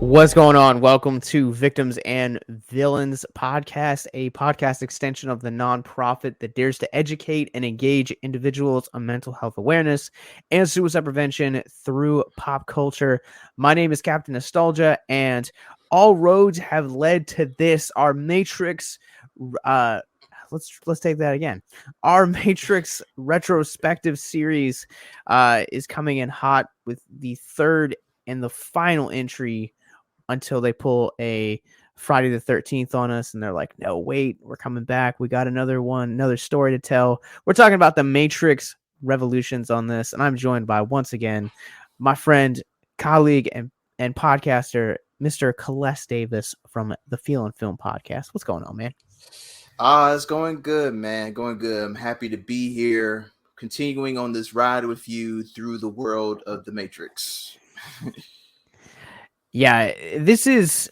What's going on? Welcome to Victims and Villains Podcast, a podcast extension of the nonprofit that dares to educate and engage individuals on mental health awareness and suicide prevention through pop culture. My name is Captain Nostalgia, and all roads have led to this. Our Matrix, let's take that again. Our Matrix retrospective series is coming in hot with the third and the final entry until they pull a Friday the 13th on us and they're like, no, wait, we're coming back. We got another one, another story to tell. We're talking about the Matrix Revolutions on this. And I'm joined by, once again, my friend, colleague, and podcaster, Mr. Celeste Davis from the feelin-film-podcast. What's going on, man? It's going good, man. Going good. I'm happy to be here, continuing on this ride with you through the world of the Matrix. Yeah, this is.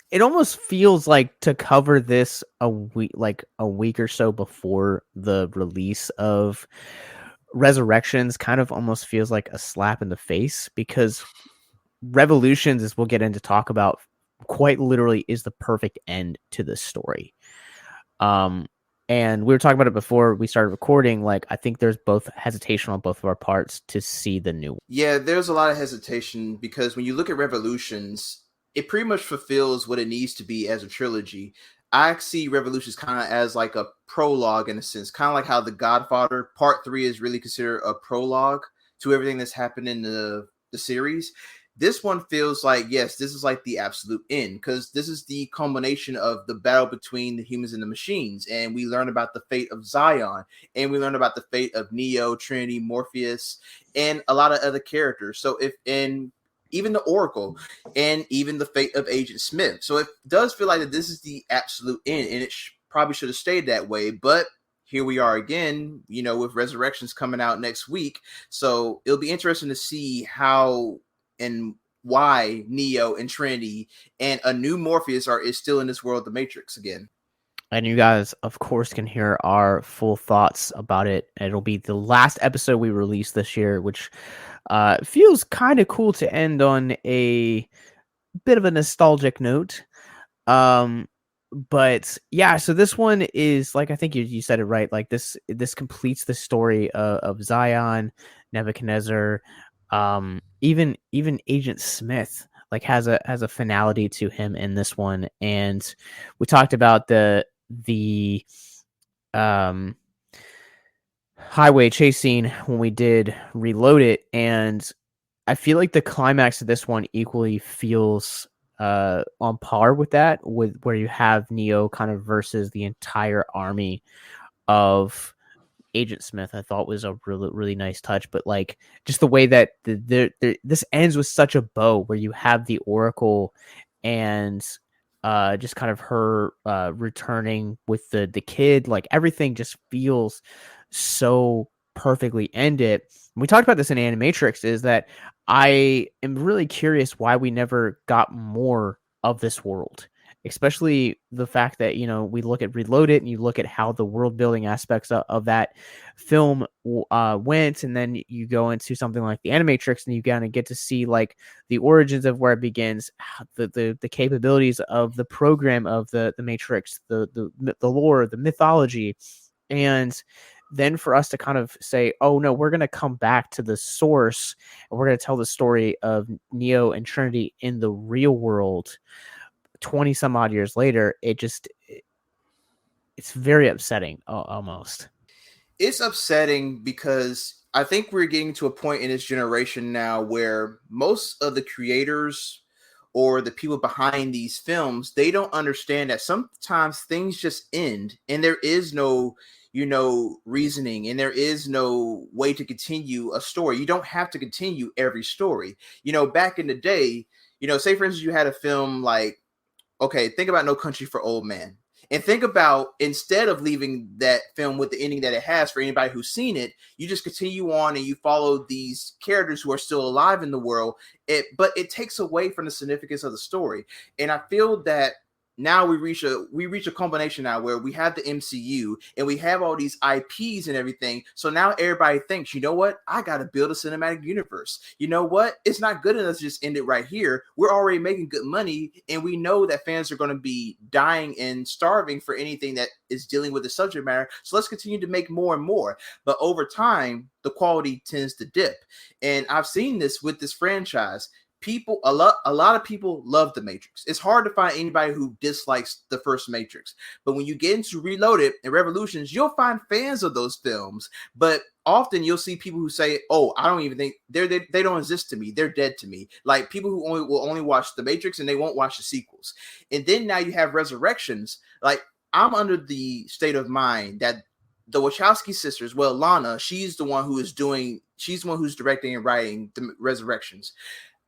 It almost feels like to cover this a week or so before the release of Resurrections kind of almost feels like a slap in the face, because Revolutions, as we'll get into talk about, quite literally is the perfect end to this story. And we were talking about it before we started recording. Like, I think there's both hesitation on both of our parts to see the new one. Yeah, there's a lot of hesitation because when you look at Revolutions, it pretty much fulfills what it needs to be as a trilogy. I see Revolutions kind of as like a prologue in a sense, kind of like how The Godfather Part 3 is really considered a prologue to everything that's happened in the series. This one feels like, yes, this is like the absolute end, because this is the culmination of the battle between the humans and the machines. And we learn about the fate of Zion, and we learn about the fate of Neo, Trinity, Morpheus, and a lot of other characters. So and even the Oracle, and even the fate of Agent Smith. So it does feel like that this is the absolute end, and it probably should have stayed that way. But here we are again, with Resurrections coming out next week. So it'll be interesting to see how and why Neo and Trinity and a new Morpheus is still in this world, the Matrix, again. And you guys, of course, can hear our full thoughts about it. It'll be the last episode we release this year, which feels kind of cool to end on a bit of a nostalgic note. But yeah, so this one is, like, I think you said it right. Like, this completes the story of Zion, Nebuchadnezzar, even Agent Smith, like, has a finality to him in this one. And we talked about the highway chase scene when we did Reload It, and I feel like the climax of this one equally feels on par with that, with where you have Neo kind of versus the entire army of Agent Smith. I thought was a really, really nice touch. But like, just the way that this ends with such a bow, where you have the Oracle and just kind of her returning with the kid. Like, everything just feels so perfectly ended. We talked about this in Animatrix, is that I am really curious why we never got more of this world, especially the fact that, we look at Reload It and you look at how the world building aspects of that film went, and then you go into something like the Animatrix and you kind of get to see like the origins of where it begins, the capabilities of the program of the Matrix, the lore, the mythology, and then for us to kind of say, oh no, we're going to come back to the source and we're going to tell the story of Neo and Trinity in the real world 20 some odd years later. It's very upsetting almost. It's upsetting because I think we're getting to a point in this generation now where most of the creators or the people behind these films, they don't understand that sometimes things just end and there is no reasoning, and there is no way to continue a story. You don't have to continue every story. Back in the day, say for instance, you had a film like, okay, think about No Country for Old Men. And think about, instead of leaving that film with the ending that it has for anybody who's seen it, you just continue on and you follow these characters who are still alive in the world. But it takes away from the significance of the story. And I feel that now we reach a combination now where we have the MCU and we have all these IPs and everything. So now everybody thinks, you know what? I got to build a cinematic universe. You know what? It's not good enough to just end it right here. We're already making good money, and we know that fans are going to be dying and starving for anything that is dealing with the subject matter. So let's continue to make more and more. But over time, the quality tends to dip. And I've seen this with this franchise. A lot of people love the Matrix. It's hard to find anybody who dislikes the first Matrix, but when you get into Reloaded and Revolutions, you'll find fans of those films. But often you'll see people who say, oh, I don't even think they don't exist to me, they're dead to me. Like people who will only watch the Matrix and they won't watch the sequels. And then now you have Resurrections. Like, I'm under the state of mind that the Wachowski sisters, well, Lana, she's the one who's directing and writing the Resurrections.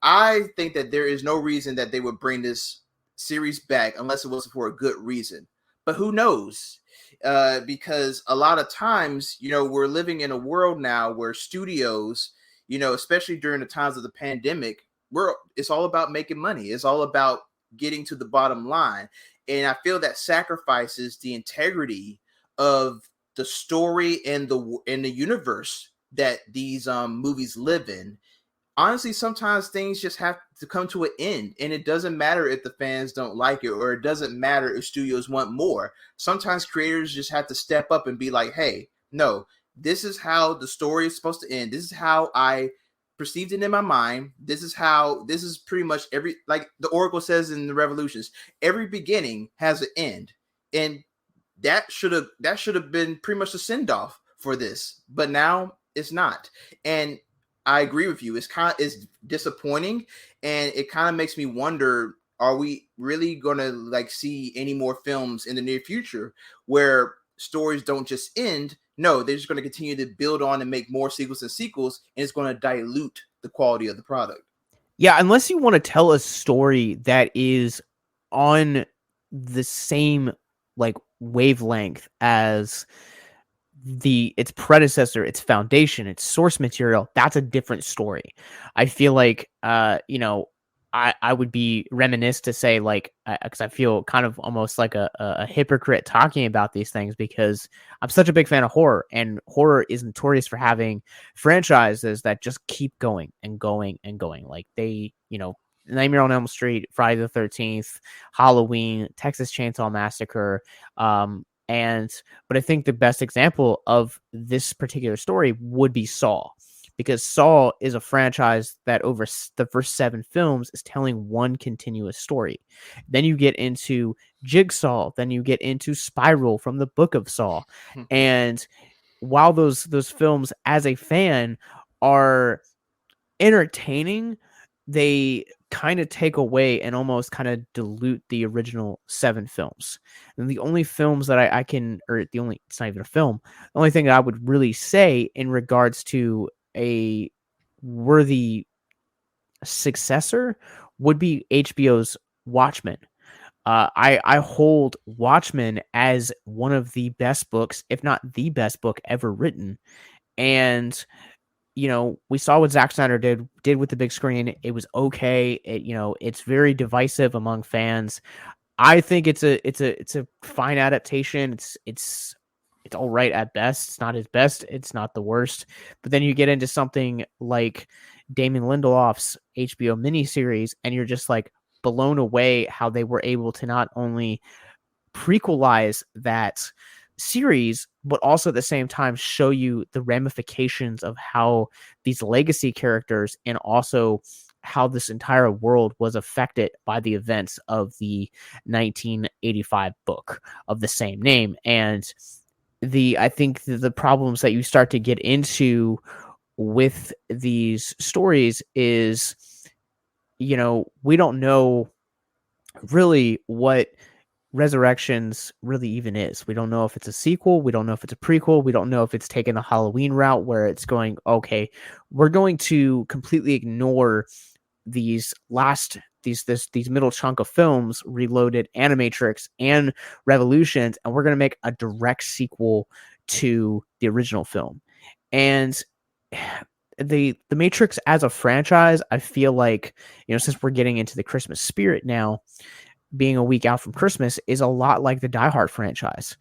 I think that there is no reason that they would bring this series back unless it was for a good reason. But who knows? Because a lot of times, we're living in a world now where studios, especially during the times of the pandemic, it's all about making money. It's all about getting to the bottom line. And I feel that sacrifices the integrity of the story and the universe that these movies live in. Honestly, sometimes things just have to come to an end, and it doesn't matter if the fans don't like it, or it doesn't matter if studios want more. Sometimes creators just have to step up and be like, hey, no, this is how the story is supposed to end. This is how I perceived it in my mind. This is pretty much like the Oracle says in the Revolutions, every beginning has an end. And that should have been pretty much a send-off for this, but now it's not. And I agree with you. It's disappointing, and it kind of makes me wonder, are we really going to see any more films in the near future where stories don't just end? No, they're just going to continue to build on and make more sequels, and it's going to dilute the quality of the product. Yeah, unless you want to tell a story that is on the same wavelength as its predecessor, its foundation, its source material, that's a different story. I feel like I would be reminiscent to say, because I feel kind of almost like a hypocrite talking about these things, because I'm such a big fan of horror, and horror is notorious for having franchises that just keep going and going and going. Like they, Nightmare on Elm Street, Friday the 13th, Halloween, Texas Chainsaw Massacre, but I think the best example of this particular story would be Saw, because Saw is a franchise that over the first 7 films is telling one continuous story. Then you get into Jigsaw, then you get into Spiral from the Book of Saw. And while those films as a fan are entertaining, they kind of take away and almost kind of dilute the original 7 films. And the only films that it's not even a film, the only thing that I would really say in regards to a worthy successor would be HBO's Watchmen. I hold Watchmen as one of the best books, if not the best book ever written. And we saw what Zack Snyder did with the big screen. It was okay. It's very divisive among fans. I think it's a fine adaptation. It's all right at best. It's not his best. It's not the worst. But then you get into something like Damon Lindelof's HBO miniseries, and you're just blown away how they were able to not only prequelize that series, but also at the same time show you the ramifications of how these legacy characters and also how this entire world was affected by the events of the 1985 book of the same name. And I think the problems that you start to get into with these stories is, we don't know really what Resurrections really even is. We don't know if it's a sequel. We don't know if it's a prequel. We don't know if it's taking the Halloween route where it's going, okay, we're going to completely ignore these middle chunk of films, Reloaded, Animatrix, and Revolutions, and we're going to make a direct sequel to the original film. And the Matrix as a franchise, I feel like, since we're getting into the Christmas spirit now, being a week out from Christmas is a lot like the Die Hard franchise.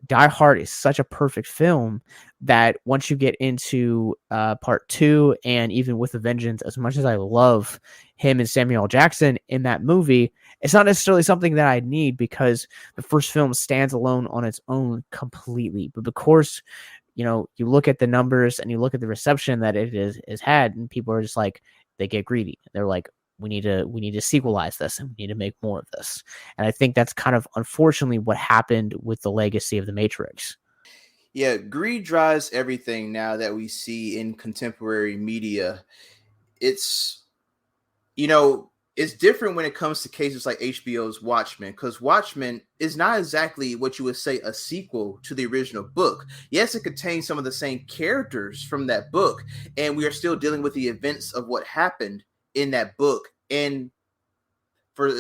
Die Hard is such a perfect film that once you get into part 2 and even with a Vengeance, as much as I love him and Samuel L. Jackson in that movie, it's not necessarily something that I need because the first film stands alone on its own completely. But of course, you look at the numbers and you look at the reception that it is had, and people are just like, they get greedy. They're like, we need to sequelize this and we need to make more of this. And I think that's kind of unfortunately what happened with the legacy of the Matrix. Yeah, greed drives everything now that we see in contemporary media. It's, it's different when it comes to cases like HBO's Watchmen, because Watchmen is not exactly what you would say a sequel to the original book. Yes, it contains some of the same characters from that book, and we are still dealing with the events of what happened in that book, and for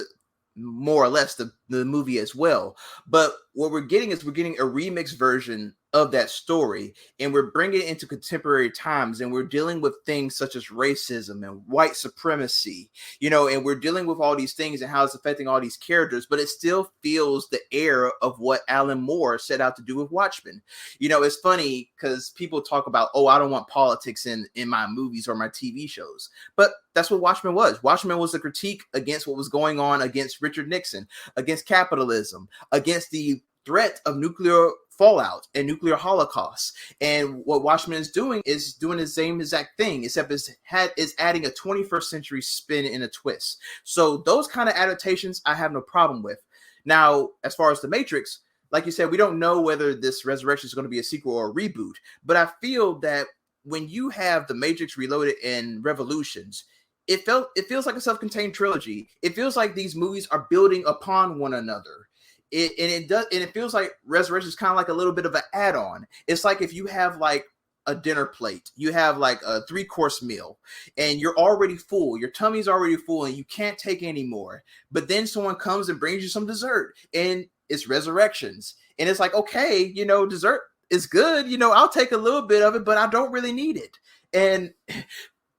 more or less the movie as well. But what we're getting is a remix version of that story, and we're bringing it into contemporary times, and we're dealing with things such as racism and white supremacy, and we're dealing with all these things and how it's affecting all these characters, but it still feels the air of what Alan Moore set out to do with Watchmen. It's funny because people talk about, oh, I don't want politics in my movies or my TV shows, but that's what Watchmen was. Watchmen was a critique against what was going on, against Richard Nixon, against capitalism, against the threat of nuclear fallout and nuclear holocaust. And what Watchmen is doing the same exact thing, except is adding a 21st century spin and a twist. So those kind of adaptations I have no problem with. Now, as far as the Matrix, like you said, we don't know whether this Resurrection is going to be a sequel or a reboot, but I feel that when you have the Matrix Reloaded and Revolutions, it feels like a self-contained trilogy. It feels like these movies are building upon one another. It feels like Resurrection is kind of like a little bit of an add-on. It's like if you have like a dinner plate, you have like a 3-course meal, and you're already full, your tummy's already full, and you can't take any more. But then someone comes and brings you some dessert, and it's Resurrections, and it's like, okay, dessert is good, I'll take a little bit of it, but I don't really need it. And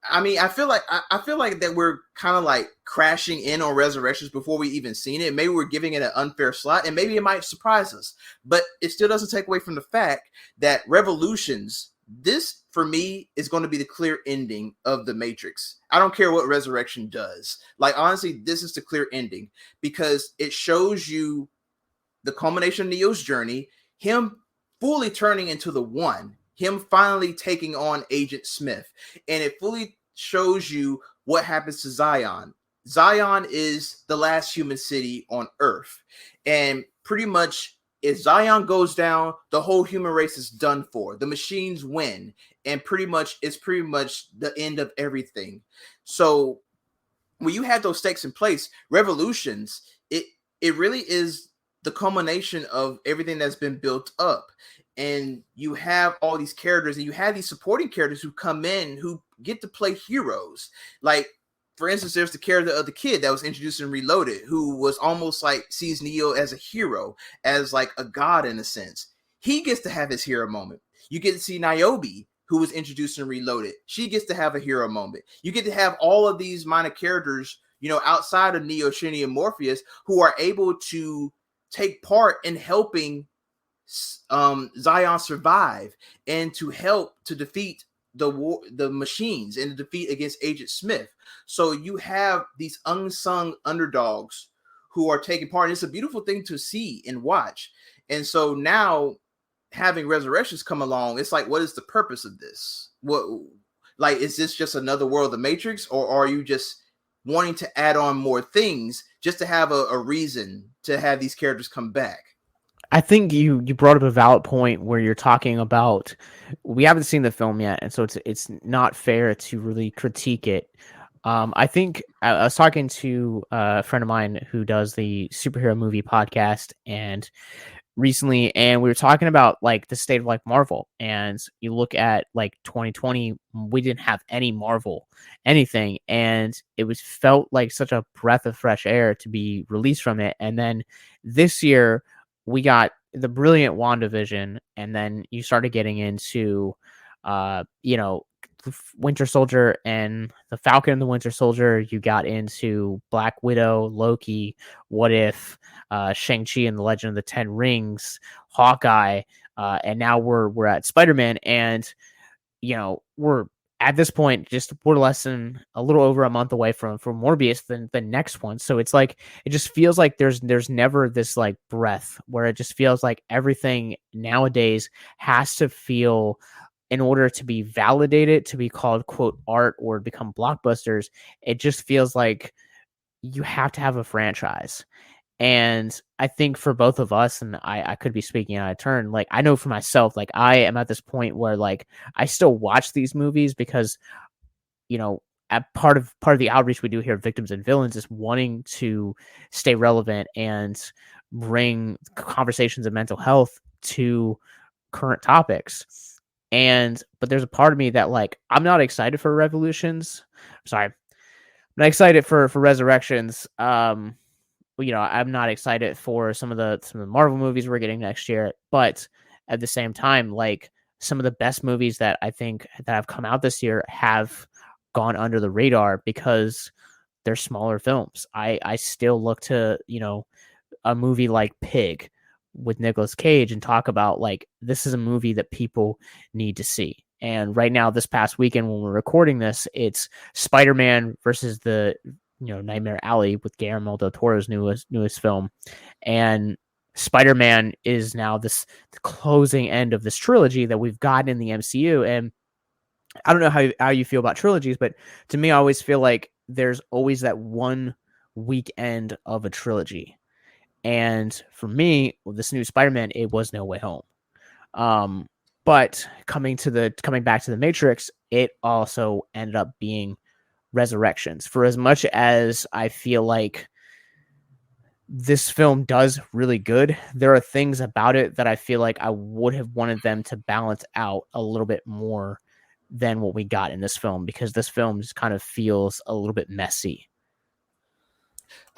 I mean, I feel like that we're kind of like crashing in on Resurrections before we even seen it. Maybe we're giving it an unfair slot, and maybe it might surprise us. But it still doesn't take away from the fact that Revolutions, this for me is going to be the clear ending of the Matrix. I don't care what Resurrection does. Like, honestly, this is the clear ending because it shows you the culmination of Neo's journey, him fully turning into the One, him finally taking on Agent Smith, and it fully shows you what happens to Zion. Zion is the last human city on Earth, and pretty much if Zion goes down, the whole human race is done for. The machines win, and it's pretty much the end of everything. So when you have those stakes in place, Revolutions, it really is the culmination of everything that's been built up. And you have all these characters, and you have these supporting characters who come in who get to play heroes. Like, for instance, there's the character of the kid that was introduced in Reloaded, who was almost like sees Neo as a hero, as like a god in a sense. He gets to have his hero moment. You get to see Niobe, who was introduced in Reloaded. She gets to have a hero moment. You get to have all of these minor characters, outside of Neo, Trinity, and Morpheus, who are able to take part in helping Zion survive and to help to defeat the machines and the defeat against Agent Smith. So you have these unsung underdogs who are taking part, and it's a beautiful thing to see and watch. And so now having Resurrections come along, it's like, what is the purpose of this? Is this just another world of the Matrix, or are you just wanting to add on more things just to have a reason to have these characters come back? I think you brought up a valid point where you're talking about, we haven't seen the film yet, and so it's not fair to really critique it. I think I was talking to a friend of mine who does the superhero movie podcast and recently, and we were talking about like the state of like Marvel, and you look at like 2020, we didn't have any Marvel anything, and it was felt like such a breath of fresh air to be released from it. And then this year we got the brilliant WandaVision, and then you started getting into Winter Soldier and the Falcon and the Winter Soldier. You got into Black Widow, Loki, What If, Shang-Chi and the Legend of the Ten Rings, Hawkeye, and now we're at Spider-Man, and we're at this point just we're less than a little over a month away from Morbius, the next one. So it's like it just feels like there's never this like breath where it just feels like everything nowadays has to feel, in order to be validated, to be called quote art or become blockbusters, it just feels like you have to have a franchise. And I think for both of us, and I could be speaking out of turn, like I know for myself, like I am at this point where like I still watch these movies because, at part of the outreach we do here, Victims and Villains, is wanting to stay relevant and bring conversations of mental health to current topics. But there's a part of me that like I'm not excited for Revolutions. Sorry, I'm not excited for Resurrections. I'm not excited for some of the Marvel movies we're getting next year, but at the same time, like some of the best movies that I think that have come out this year have gone under the radar because they're smaller films. I still look to, a movie like Pig with Nicolas Cage and talk about like this is a movie that people need to see. And right now, this past weekend when we're recording this, it's Spider-Man versus the Nightmare Alley with Guillermo del Toro's newest film, and Spider-Man is now the closing end of this trilogy that we've gotten in the MCU. And I don't know how you feel about trilogies, but to me, I always feel like there's always that one weekend of a trilogy. And for me, with this new Spider-Man, it was No Way Home. But coming back to the Matrix, it also ended up being Resurrections. For as much as I feel like this film does really good, there are things about it that I feel like I would have wanted them to balance out a little bit more than what we got in this film, because this film just kind of feels a little bit messy.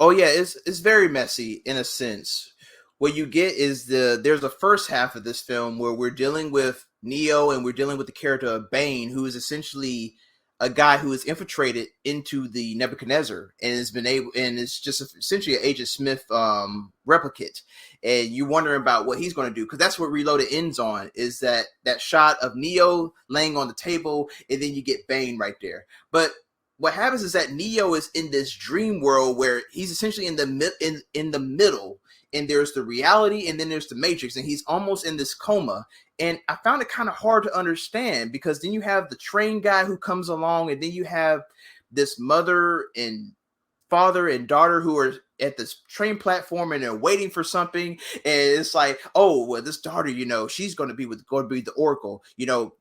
Oh yeah, it's very messy in a sense. What you get is there's a first half of this film where we're dealing with Neo and we're dealing with the character of Bane, who is essentially a guy who is infiltrated into the Nebuchadnezzar and has been able, and it's just essentially an Agent Smith replicate. And you're wondering about what he's going to do, because that's what Reloaded ends on, is that shot of Neo laying on the table, and then you get Bane right there. But what happens is that Neo is in this dream world where he's essentially in the middle, and there's the reality and then there's the Matrix, and he's almost in this coma. And I found it kind of hard to understand, because then you have the train guy who comes along, and then you have this mother and father and daughter who are at this train platform and they're waiting for something. And it's like, oh, well, this daughter, she's going to be the Oracle.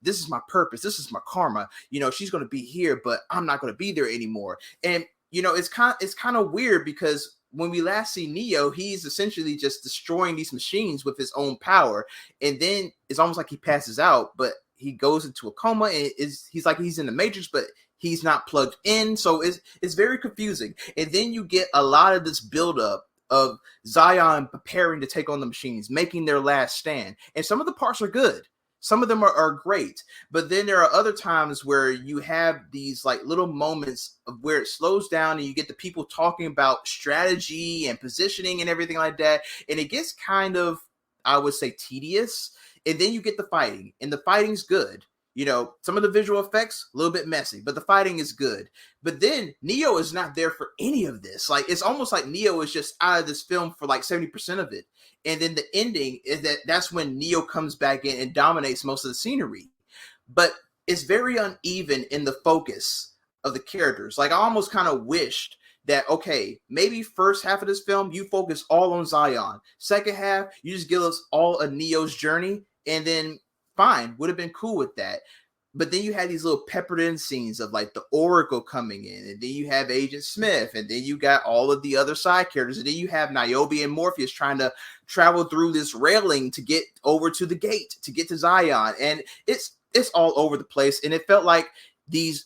This is my purpose. This is my karma. She's going to be here, but I'm not going to be there anymore. And, it's kind of weird, because when we last see Neo, he's essentially just destroying these machines with his own power. And then it's almost like he passes out, but he goes into a coma, and he's like he's in the Matrix, but he's not plugged in. So it's very confusing. And then you get a lot of this buildup of Zion preparing to take on the machines, making their last stand. And some of the parts are good. Some of them are great. But then there are other times where you have these like little moments of where it slows down, and you get the people talking about strategy and positioning and everything like that. And it gets kind of, I would say, tedious. And then you get the fighting, and the fighting's good. Some of the visual effects, a little bit messy, but the fighting is good. But then Neo is not there for any of this. Like, it's almost like Neo is just out of this film for like 70% of it. And then the ending is that's when Neo comes back in and dominates most of the scenery. But it's very uneven in the focus of the characters. Like, I almost kind of wished that, okay, maybe first half of this film, you focus all on Zion. Second half, you just give us all a Neo's journey, and then fine, would have been cool with that. But then you had these little peppered in scenes of like the Oracle coming in, and then you have Agent Smith, and then you got all of the other side characters, and then you have Niobe and Morpheus trying to travel through this railing to get over to the gate to get to Zion. And it's all over the place. And it felt like the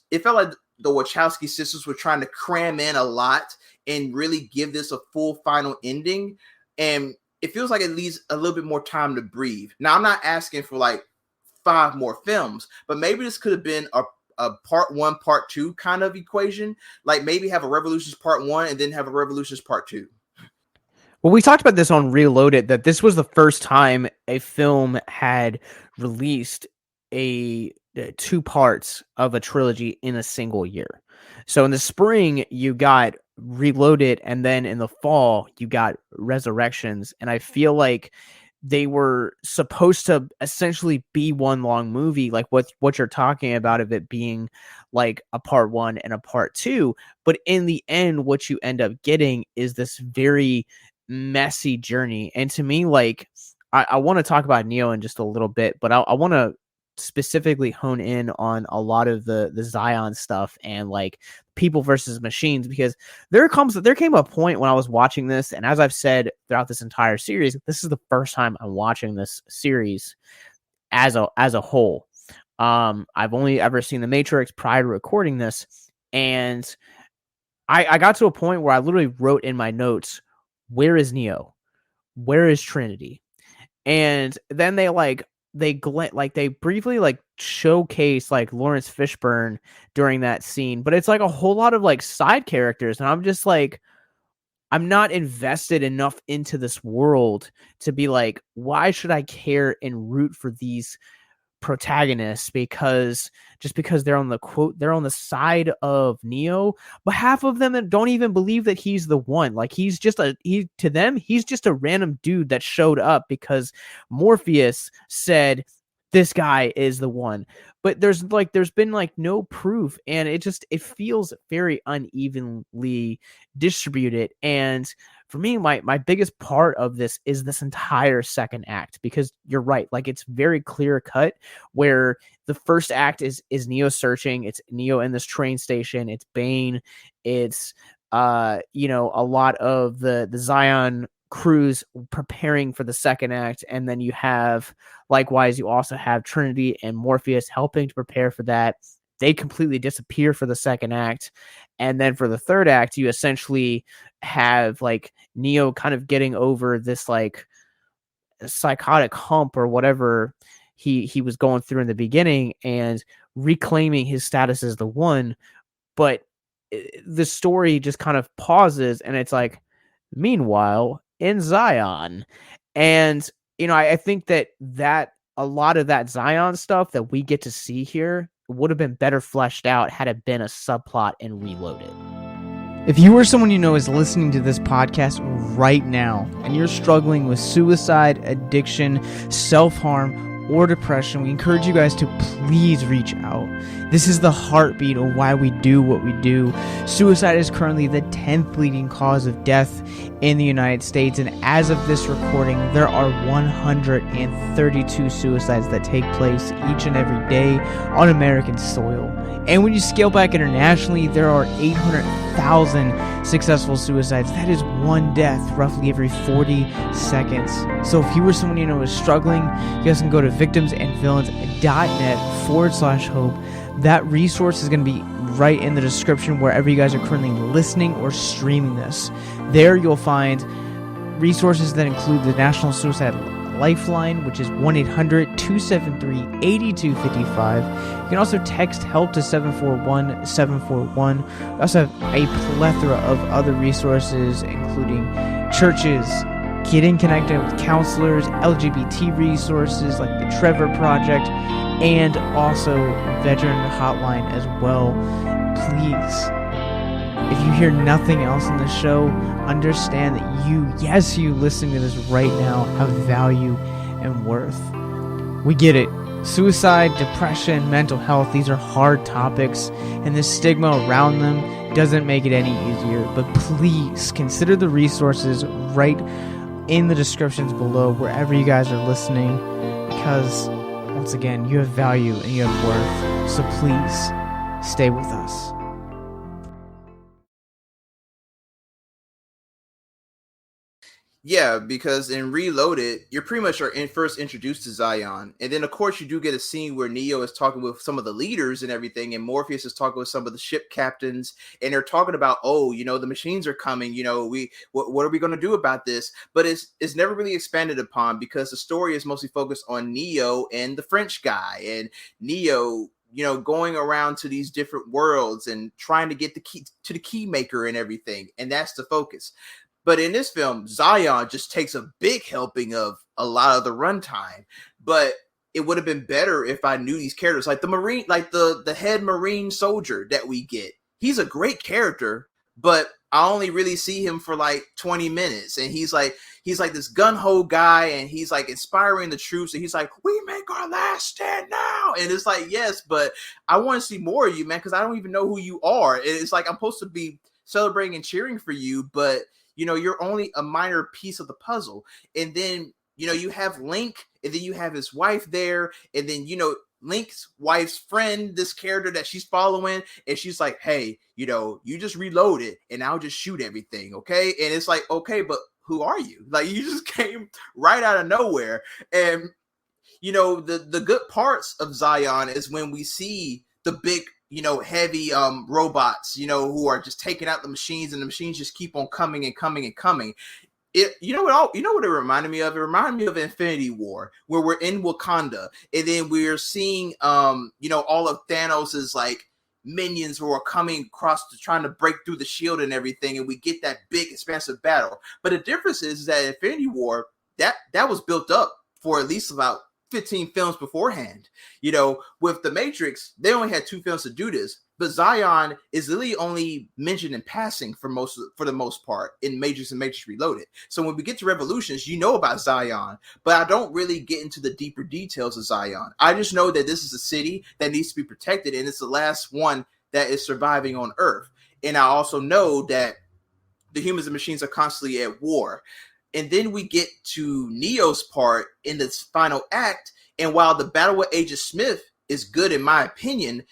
Wachowski sisters were trying to cram in a lot and really give this a full final ending. And it feels like it leaves a little bit more time to breathe. Now, I'm not asking for like 5 more films, but maybe this could have been a part 1, part 2 kind of equation. Like maybe have a Revolutions part 1 and then have a Revolutions part 2. Well, we talked about this on Reloaded, that this was the first time a film had released a 2 parts of a trilogy in a single year. So in the spring, you got Reloaded, and then in the fall, you got Resurrections. And I feel like they were supposed to essentially be one long movie, like what you're talking about, of it being like a part 1 and a part 2. But in the end, what you end up getting is this very messy journey. And to me, like, I want to talk about Neo in just a little bit, but I want to specifically hone in on a lot of the Zion stuff and like people versus machines, because there came a point when I was watching this, and as I've said throughout this entire series, this is the first time I'm watching this series as a whole. I've only ever seen The Matrix prior to recording this, and I got to a point where I literally wrote in my notes, where is Neo? Where is Trinity? And then they briefly like showcase like Laurence-Fishburne during that scene, but it's like a whole lot of like side characters, and I'm just like, I'm not invested enough into this world to be like, why should I care and root for these protagonists because they're on the side of Neo, but half of them don't even believe that he's the one. Like he's just a random dude that showed up because Morpheus said this guy is the one. But there's been like no proof, and it feels very unevenly distributed. And for me, my biggest part of this is this entire second act, because you're right, like it's very clear cut, where the first act is Neo searching, it's Neo in this train station, it's Bane, it's a lot of the Zion crews preparing for the second act, and then you also have Trinity and Morpheus helping to prepare for that. They completely disappear for the second act. And then for the third act, you essentially have like Neo kind of getting over this like psychotic hump or whatever he was going through in the beginning and reclaiming his status as the one. But the story just kind of pauses, and it's like, meanwhile, in Zion. And, I think that a lot of that Zion stuff that we get to see here would have been better fleshed out had it been a subplot in Reloaded. If you or someone you know is listening to this podcast right now and you're struggling with suicide, addiction, self-harm, or depression, we encourage you guys to please reach out. This is the heartbeat of why we do what we do. Suicide is currently the 10th leading cause of death in the United States, and as of this recording, there are 132 suicides that take place each and every day on American soil. And when you scale back internationally, there are 800,000 successful suicides. That is one death roughly every 40 seconds. So if you or someone you know is struggling, you guys can go to victimsandvillains.net/hope. That resource is going to be right in the description wherever you guys are currently listening or streaming this. There you'll find resources that include the National Suicide Lifeline, which is 1-800-273-8255. You can also text HELP to 741-741. We also have a plethora of other resources, including churches, getting connected with counselors, LGBT resources like the Trevor Project, and also veteran hotline as well. Please, if you hear nothing else in the show, understand that you listening to this right now have value and worth. We get it. Suicide, depression, mental health, these are hard topics, and the stigma around them doesn't make it any easier. But please consider the resources right in the descriptions below wherever you guys are listening, because once again, you have value and you have worth. So please stay with us. Yeah, because in Reloaded, you're pretty much first introduced to Zion. And then, of course, you do get a scene where Neo is talking with some of the leaders and everything, and Morpheus is talking with some of the ship captains, and they're talking about, the machines are coming, what are we going to do about this? But it's never really expanded upon, because the story is mostly focused on Neo and the French guy, and Neo going around to these different worlds and trying to get the key to the key maker and everything. And that's the focus. But in this film, Zion just takes a big helping of a lot of the runtime. But it would have been better if I knew these characters, like the Marine, like the head Marine soldier that we get. He's a great character, but I only really see him for like 20 minutes. And he's like this gun-ho guy, and he's like inspiring the troops, and he's like, we make our last stand now. And it's like, yes, but I want to see more of you, man, because I don't even know who you are. And it's like, I'm supposed to be celebrating and cheering for you, but you're only a minor piece of the puzzle. And then, you have Link, and then you have his wife there, and then, Link's wife's friend, this character that she's following, and she's like, hey, you just reload it, and I'll just shoot everything, okay? And it's like, okay, but who are you? Like, you just came right out of nowhere. And, the good parts of Zion is when we see the big, heavy robots, who are just taking out the machines, and the machines just keep on coming and coming and coming. What it reminded me of? It reminded me of Infinity War, where we're in Wakanda, and then we're seeing all of Thanos's like minions who are coming across trying to break through the shield and everything, and we get that big expansive battle. But the difference is that Infinity War, that was built up for at least about 15 films beforehand. With The Matrix, they only had 2 films to do this, but Zion is literally only mentioned in passing for the most part in Matrix and Matrix Reloaded. So when we get to Revolutions, about Zion, but I don't really get into the deeper details of Zion. I just know that this is a city that needs to be protected, and it's the last one that is surviving on Earth. And I also know that the humans and machines are constantly at war. And then we get to Neo's part in this final act. And while the battle with Agent Smith is good, in my opinion,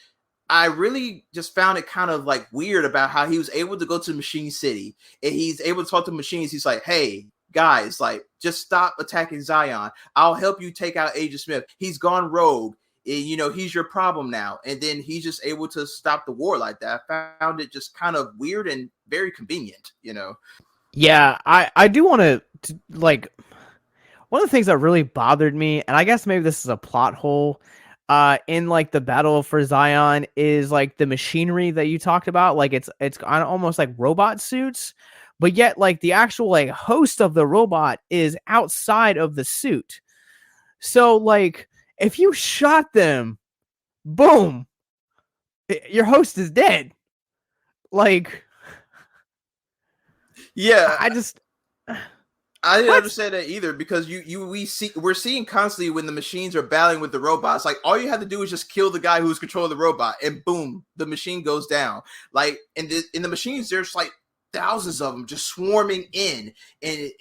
I really just found it kind of like weird about how he was able to go to Machine City, and he's able to talk to machines. He's like, hey, guys, like, just stop attacking Zion. I'll help you take out Agent Smith. He's gone rogue. And, he's your problem now. And then he's just able to stop the war like that. I found it just kind of weird and very convenient, Yeah, I do want to, like, one of the things that really bothered me, and I guess maybe this is a plot hole, in like the battle for Zion, is like the machinery that you talked about. Like it's almost like robot suits, but yet like the actual like host of the robot is outside of the suit. So like if you shot them, boom, your host is dead. Like, yeah, I didn't What? understand that either, because we're seeing constantly when the machines are battling with the robots, like all you have to do is just kill the guy who's controlling the robot, and boom, the machine goes down. Like in the machines, there's like thousands of them just swarming in, and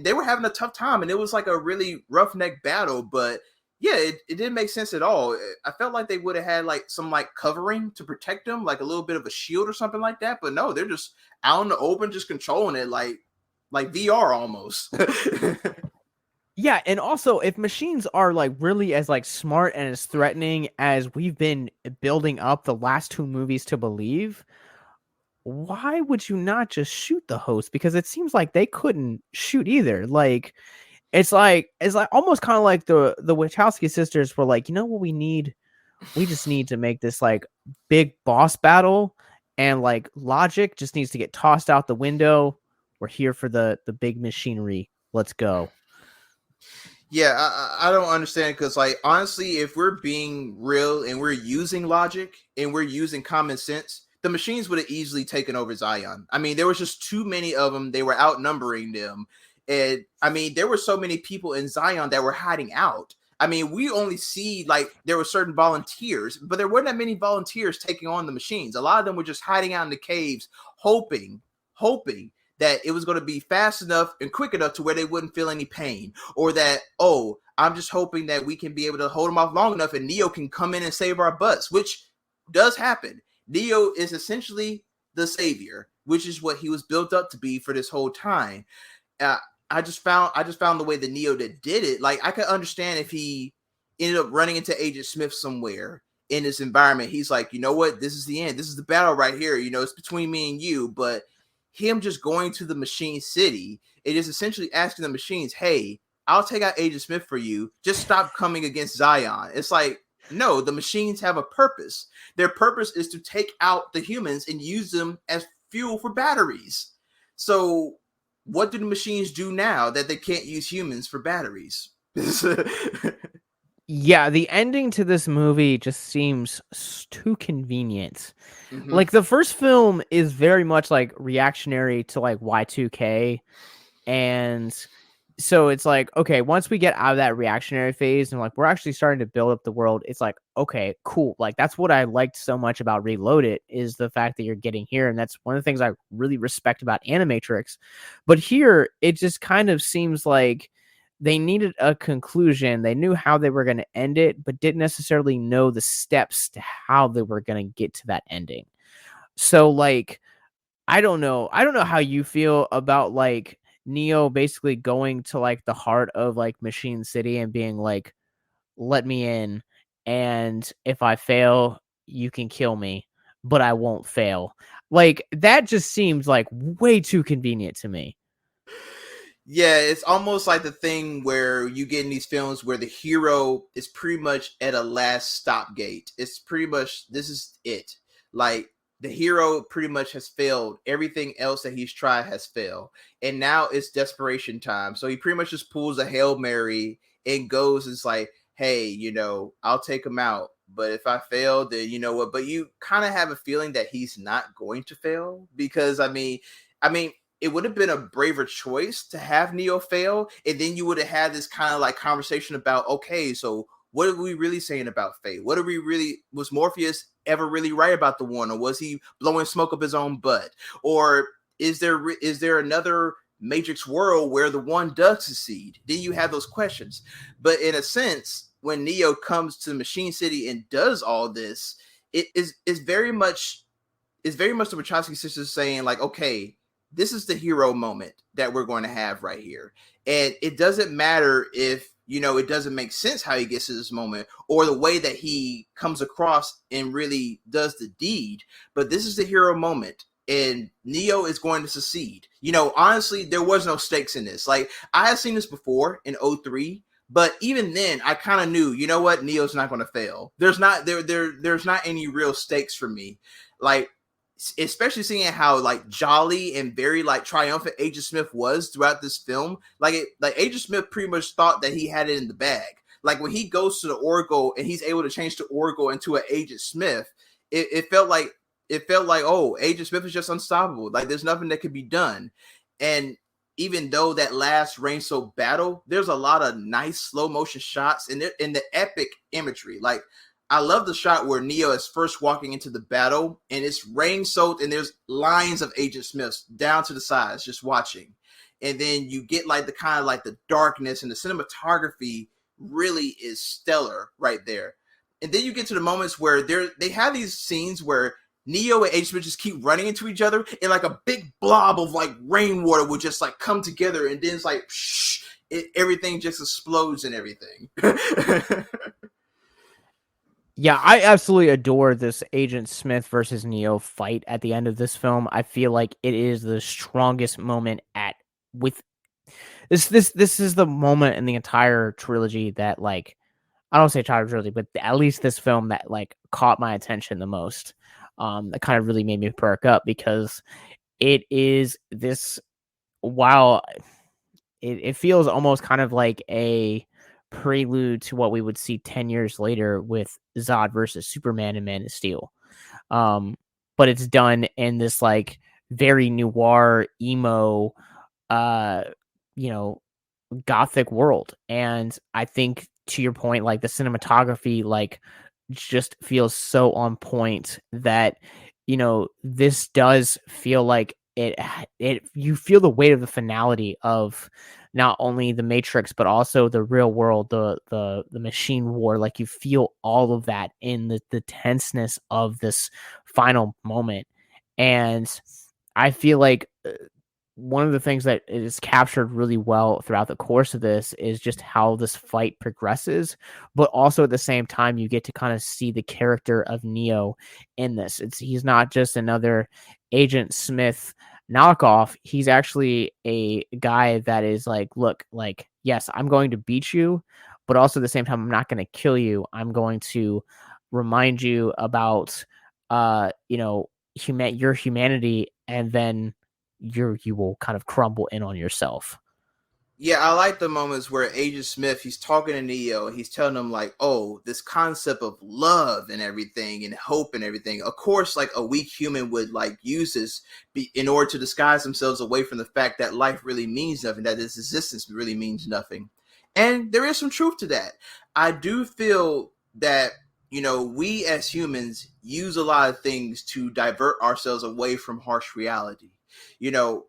they were having a tough time, and it was like a really roughneck battle. But yeah, it didn't make sense at all. I felt like they would have had like some like covering to protect them, like a little bit of a shield or something like that. But no, they're just out in the open, just controlling it like VR almost. Yeah, and also if machines are like really as like smart and as threatening as we've been building up the last 2 movies to believe, why would you not just shoot the host? Because it seems like they couldn't shoot either. Like it's like almost kind of like the Wachowski sisters were like, what we need? We just need to make this like big boss battle, and like logic just needs to get tossed out the window. We're here for the big machinery. Let's go. Yeah, I don't understand, because like honestly, if we're being real and we're using logic and we're using common sense, the machines would have easily taken over Zion. I mean, there was just too many of them. They were outnumbering them. And I mean, there were so many people in Zion that were hiding out. I mean, we only see like there were certain volunteers, but there weren't that many volunteers taking on the machines. A lot of them were just hiding out in the caves, hoping that it was going to be fast enough and quick enough to where they wouldn't feel any pain, or that, oh, I'm just hoping that we can be able to hold them off long enough and Neo can come in and save our butts, which does happen. Neo is essentially the savior, which is what he was built up to be for this whole time. I just found the way that Neo did it. Like, I could understand if he ended up running into Agent Smith somewhere in this environment. He's like, you know what? This is the end. This is the battle right here. It's between me and you. But him just going to the machine city, it is essentially asking the machines, hey, I'll take out Agent Smith for you. Just stop coming against Zion. It's like, No, the machines have a purpose. Their purpose is to take out the humans and use them as fuel for batteries. So, what do the machines do now that they can't use humans for batteries? Yeah, the ending to this movie just seems too convenient. Mm-hmm. Like the first film is very much like reactionary to like Y2K, and so it's like, okay, once we get out of that reactionary phase and like we're actually starting to build up the world, it's like, okay, cool. Like that's what I liked so much about Reloaded, is the fact that you're getting here, and that's one of the things I really respect about Animatrix. But here it just kind of seems like they needed a conclusion. They knew how they were going to end it, but didn't necessarily know the steps to how they were going to get to that ending. So like, I don't know. I don't know how you feel about like Neo basically going to like the heart of like Machine City and being like, let me in, and if I fail, you can kill me, but I won't fail. Like that just seems like way too convenient to me. Yeah, it's almost like the thing where you get in these films where the hero is pretty much at a last stop gate. It's pretty much, this is it. Like the hero pretty much has failed. Everything else that he's tried has failed. And now it's desperation time. So he pretty much just pulls a Hail Mary and goes, it's like, hey, I'll take him out. But if I fail, then you know what? But you kind of have a feeling that he's not going to fail, because I mean, it would have been a braver choice to have Neo fail, and then you would have had this kind of like conversation about, okay, so what are we really saying about fate? What are we really, was Morpheus ever really right about the one, or was he blowing smoke up his own butt? Or is there another Matrix world where the one does succeed? Then you have those questions. But in a sense, when Neo comes to Machine City and does all this, it's very much the Wachowski sisters saying like, okay, this is the hero moment that we're going to have right here. And it doesn't matter if, it doesn't make sense how he gets to this moment or the way that he comes across and really does the deed, but this is the hero moment and Neo is going to succeed. Honestly, there was no stakes in this. Like, I had seen this before in '03, but even then I kind of knew, you know what, Neo's not going to fail. There's not any real stakes for me. Like, especially seeing how like jolly and very like triumphant Agent Smith was throughout this film. Like Agent Smith pretty much thought that he had it in the bag. Like when he goes to the Oracle and he's able to change the Oracle into an Agent Smith, it felt like oh, Agent Smith is just unstoppable. Like there's nothing that could be done. And even though that last Rain So battle, there's a lot of nice slow motion shots and the epic imagery. Like, I love the shot where Neo is first walking into the battle and it's rain soaked and there's lines of Agent Smiths down to the sides just watching. And then you get like the kind of like the darkness, and the cinematography really is stellar right there. And then you get to the moments where they have these scenes where Neo and Agent Smith just keep running into each other, and like a big blob of like rainwater would just like come together, and then it's like everything just explodes and everything. Yeah, I absolutely adore this Agent Smith versus Neo fight at the end of this film. I feel like it is the strongest moment with this is the moment in the entire trilogy that, like, I don't say entire trilogy, but at least this film that like caught my attention the most. That kind of really made me perk up, because it is this, while it feels almost kind of like a prelude to what we would see 10 years later with Zod versus Superman and Man of Steel. But it's done in this like very noir, emo, uh, gothic world. And I think, to your point, like the cinematography, like, just feels so on point that, this does feel like it you feel the weight of the finality of not only the Matrix but also the real world, the machine war. Like, you feel all of that in the tenseness of this final moment. And I feel like one of the things that is captured really well throughout the course of this is just how this fight progresses, but also at the same time, you get to kind of see the character of Neo in this. He's not just another Agent Smith knockoff. He's actually a guy that is like, look, like, yes, I'm going to beat you, but also at the same time, I'm not going to kill you. I'm going to remind you about, your humanity, and then you will kind of crumble in on yourself. Yeah, I like the moments where Agent Smith, he's talking to Neo, he's telling him like, oh, this concept of love and everything and hope and everything. Of course, like a weak human would like use this in order to disguise themselves away from the fact that life really means nothing, that this existence really means nothing. And there is some truth to that. I do feel that, we as humans use a lot of things to divert ourselves away from harsh reality. You know,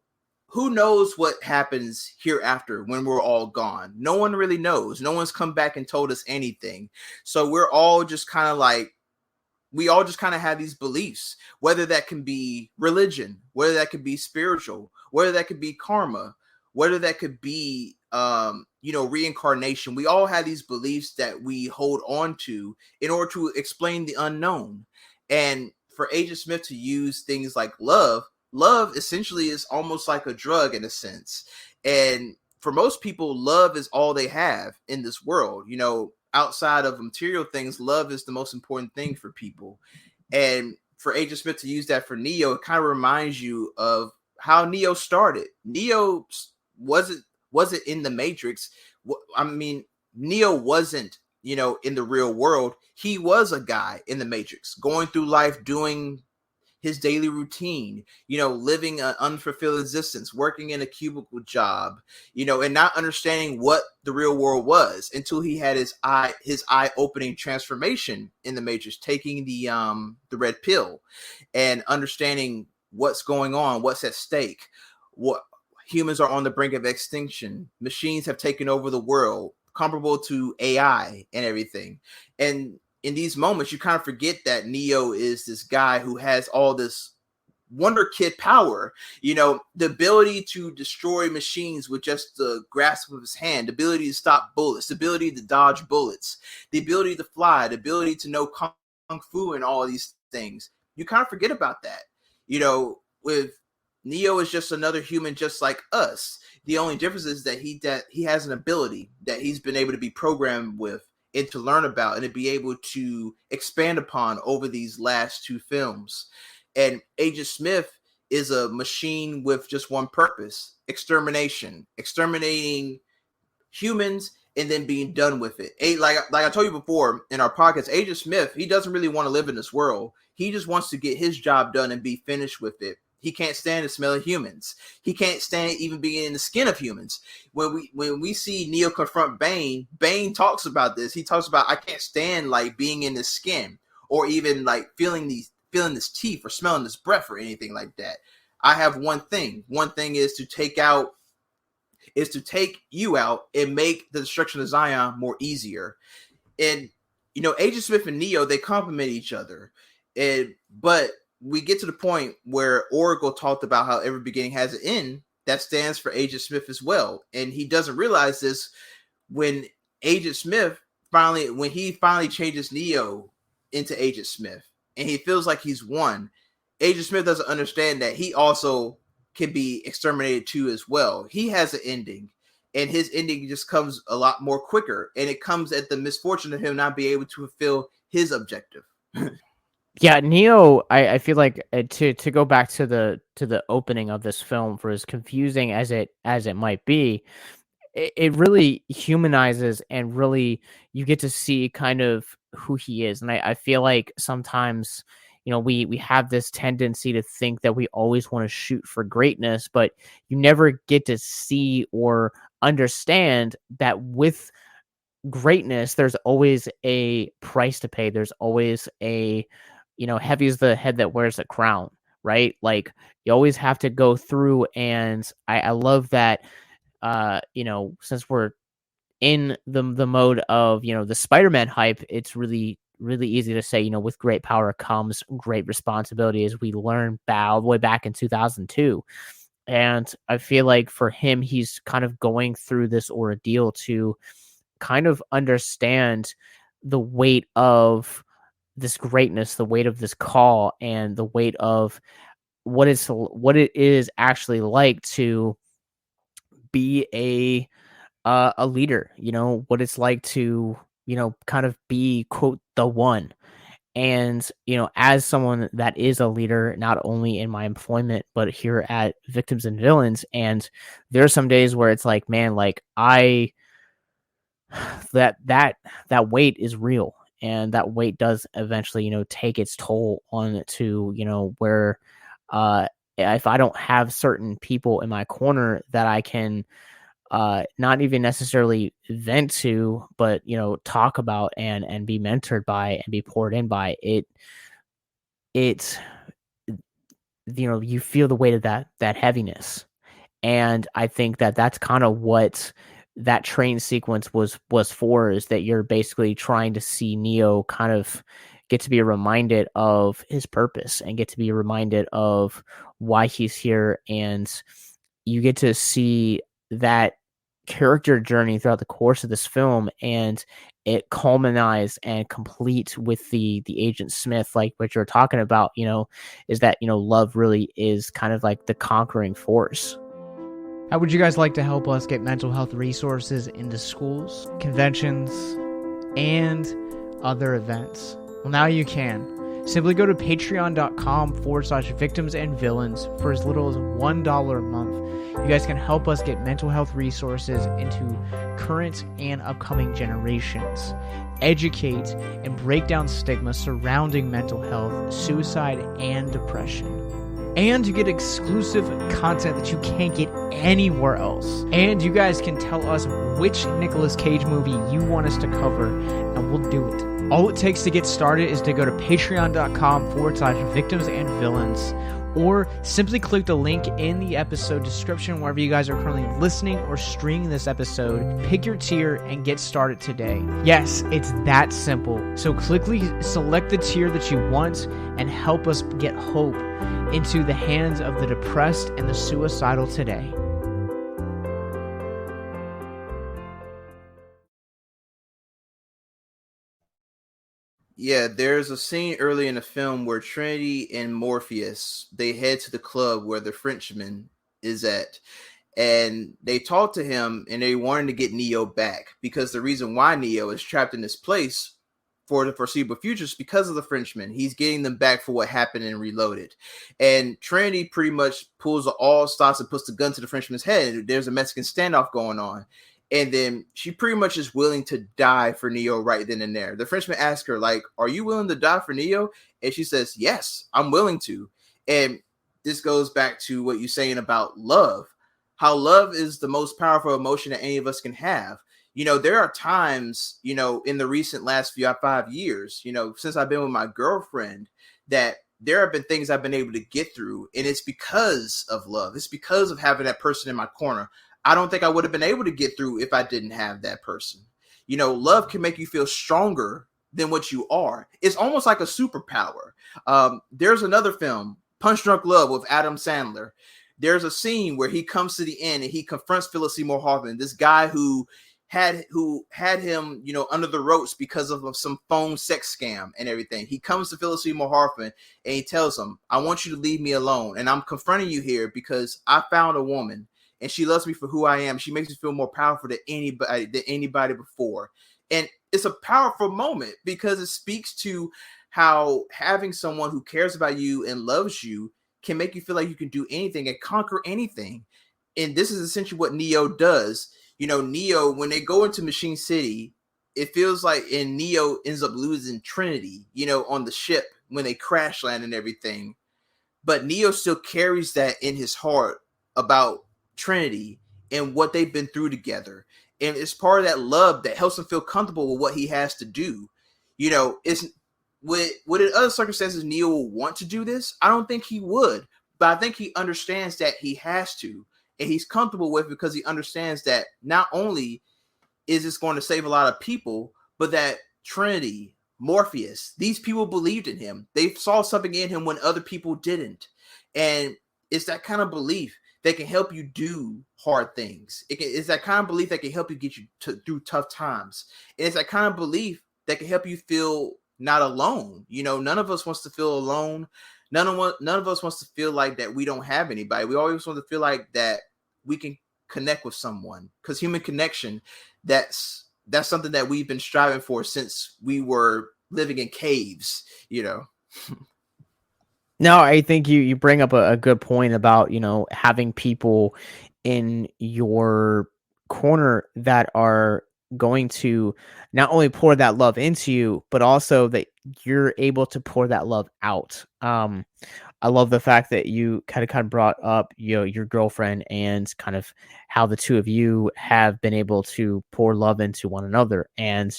who knows what happens hereafter when we're all gone? No one really knows. No one's come back and told us anything. So we're all just kind of like, we all just kind of have these beliefs, whether that can be religion, whether that could be spiritual, whether that could be karma, whether that could be reincarnation. We all have these beliefs that we hold on to in order to explain the unknown. And for Agent Smith to use things like love essentially is almost like a drug in a sense. And for most people, love is all they have in this world. Outside of material things, love is the most important thing for people. And for Agent Smith to use that for Neo, it kind of reminds you of how Neo started. Neo wasn't in the Matrix. I mean, Neo wasn't, in the real world. He was a guy in the Matrix, going through life, doing his daily routine, living an unfulfilled existence, working in a cubicle job, and not understanding what the real world was until he had his eye opening transformation in the Matrix, taking the red pill and understanding what's going on, what's at stake, what humans are on the brink of extinction, machines have taken over the world, comparable to AI and everything. And in these moments, you kind of forget that Neo is this guy who has all this wonder kid power, the ability to destroy machines with just the grasp of his hand, the ability to stop bullets, the ability to dodge bullets, the ability to fly, the ability to know kung fu and all of these things. You kind of forget about that. With Neo is just another human just like us. The only difference is that he has an ability that he's been able to be programmed with and to learn about and to be able to expand upon over these last two films. And Agent Smith is a machine with just one purpose: exterminating humans and then being done with it. Like I told you before in our podcast, Agent Smith, he doesn't really want to live in this world. He just wants to get his job done and be finished with it. He can't stand the smell of humans. He can't stand even being in the skin of humans. When we see Neo confront Bane, Bane talks about this. He talks about, I can't stand like being in the skin, or even like feeling this teeth or smelling this breath or anything like that. I have one thing. One thing is to take you out and make the destruction of Zion more easier. And Agent Smith and Neo, they complement each other. But we get to the point where Oracle talked about how every beginning has an end. That stands for Agent Smith as well. And he doesn't realize this when Agent Smith finally changes Neo into Agent Smith and he feels like he's won. Agent Smith doesn't understand that he also can be exterminated too as well. He has an ending, and his ending just comes a lot more quicker, and it comes at the misfortune of him not being able to fulfill his objective. Yeah, Neo, I feel like to go back to the opening of this film, for as confusing as it might be, it really humanizes, and really you get to see kind of who he is. And I feel like sometimes, we have this tendency to think that we always want to shoot for greatness, but you never get to see or understand that with greatness, there's always a price to pay. There's always heavy is the head that wears the crown, right? Like, you always have to go through. And I love that, since we're in the mode of, the Spider-Man hype, it's really, really easy to say, with great power comes great responsibility, as we learned all the way back in 2002. And I feel like for him, he's kind of going through this ordeal to kind of understand the weight of this greatness, the weight of this call, and the weight of what it is actually like to be a leader, what it's like to, kind of be, quote, the one. And, as someone that is a leader, not only in my employment, but here at Victims and Villains, and there are some days where it's like, man, like that weight is real, and that weight does eventually, take its toll on to, where, if I don't have certain people in my corner that I can, not even necessarily vent to, but talk about and be mentored by and be poured in by it, you feel the weight of that heaviness. And I think that that's kind of what that train sequence was for, is that you're basically trying to see Neo kind of get to be reminded of his purpose and get to be reminded of why he's here. And you get to see that character journey throughout the course of this film, and it culminates and complete with the Agent Smith, like what you're talking about, is that, love really is kind of like the conquering force. How would you guys like to help us get mental health resources into schools, conventions, and other events? Well, now you can. Simply go to patreon.com/victims and villains for as little as $1 a month. You guys can help us get mental health resources into current and upcoming generations, educate and break down stigma surrounding mental health, suicide, and depression. And you get exclusive content that you can't get anywhere else. And you guys can tell us which Nicolas Cage movie you want us to cover, and we'll do it. All it takes to get started is to go to patreon.com/victims and villains, or simply click the link in the episode description wherever you guys are currently listening or streaming this episode. Pick your tier and get started today. Yes, it's that simple. So quickly select the tier that you want and help us get hope into the hands of the depressed and the suicidal today. Yeah, there's a scene early in the film where Trinity and Morpheus, they head to the club where the Frenchman is at, and they talk to him, and they wanted to get Neo back, because the reason why Neo is trapped in this place for the foreseeable future is because of the Frenchman. He's getting them back for what happened in Reloaded. And Trinity pretty much pulls all stops and puts the gun to the Frenchman's head, and there's a Mexican standoff going on. And then she pretty much is willing to die for Neo right then and there. The Frenchman asks her, like, are you willing to die for Neo? And she says, yes, I'm willing to. And this goes back to what you're saying about love, how love is the most powerful emotion that any of us can have. There are times, in the recent last 5 years, since I've been with my girlfriend, that there have been things I've been able to get through. And it's because of love. It's because of having that person in my corner. I don't think I would have been able to get through if I didn't have that person. Love can make you feel stronger than what you are. It's almost like a superpower. There's another film, Punch Drunk Love, with Adam Sandler. There's a scene where he comes to the end and he confronts Philip Seymour Hoffman, this guy who had him, under the ropes because of some phone sex scam and everything. He comes to Philip Seymour Hoffman and he tells him, I want you to leave me alone. And I'm confronting you here because I found a woman and she loves me for who I am. She makes me feel more powerful than anybody before. And it's a powerful moment because it speaks to how having someone who cares about you and loves you can make you feel like you can do anything and conquer anything. And this is essentially what Neo does. Neo, when they go into Machine City, it feels like, and Neo ends up losing Trinity, on the ship when they crash land and everything. But Neo still carries that in his heart about Trinity and what they've been through together. And it's part of that love that helps him feel comfortable with what he has to do. It's would in other circumstances Neo will want to do this? I don't think he would, but I think he understands that he has to. And he's comfortable with it because he understands that not only is this going to save a lot of people, but that Trinity, Morpheus, these people believed in him. They saw something in him when other people didn't. And it's that kind of belief that can help you do hard things. It's that kind of belief that can help you get you through tough times. And it's that kind of belief that can help you feel not alone. None of us wants to feel alone. None of us wants to feel like that we don't have anybody. We always want to feel like that we can connect with someone, because human connection, that's something that we've been striving for since we were living in caves, you know. No, I think you bring up a good point about, having people in your corner that are going to not only pour that love into you, but also that you're able to pour that love out. I love the fact that you kind of brought up, your girlfriend and kind of how the two of you have been able to pour love into one another. And,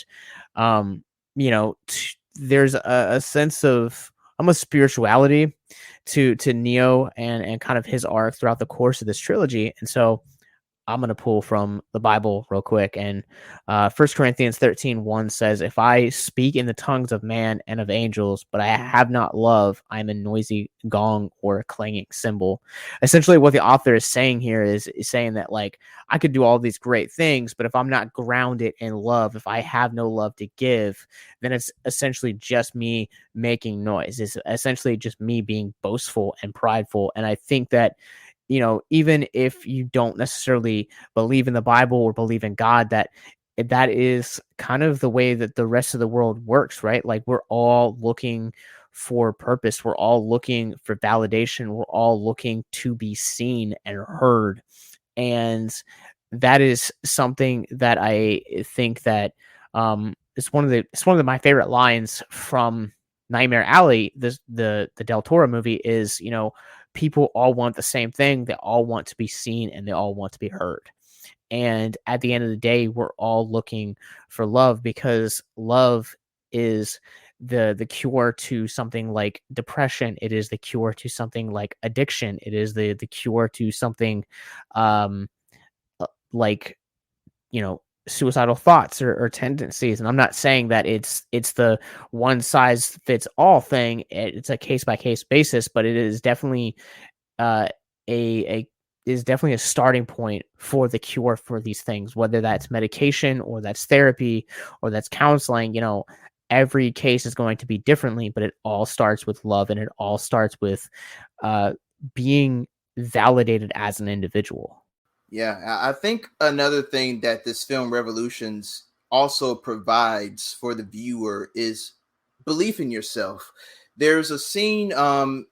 there's a sense of almost spirituality to Neo and kind of his arc throughout the course of this trilogy. And so I'm going to pull from the Bible real quick. And 1 Corinthians 13:1 says, if I speak in the tongues of man and of angels, but I have not love, I am a noisy gong or a clanging cymbal. Essentially, what the author is saying here is saying that, like, I could do all these great things, but if I'm not grounded in love, if I have no love to give, then it's essentially just me making noise. It's essentially just me being boastful and prideful. And I think that, even if you don't necessarily believe in the Bible or believe in God, that is kind of the way that the rest of the world works, right? Like, we're all looking for purpose. We're all looking for validation. We're all looking to be seen and heard. And that is something that I think that it's one of my favorite lines from Nightmare Alley, the Del Toro movie, is, people all want the same thing. They all want to be seen and they all want to be heard. And at the end of the day, we're all looking for love, because love is the cure to something like depression. It is the cure to something like addiction. It is the cure to something like, suicidal thoughts or tendencies. And I'm not saying that it's the one size fits all thing. It's a case by case basis, but it is definitely is definitely a starting point for the cure for these things, whether that's medication or that's therapy or that's counseling. Every case is going to be differently, but it all starts with love, and it all starts with being validated as an individual. Yeah, I think another thing that this film Revolutions also provides for the viewer is belief in yourself. There's a scene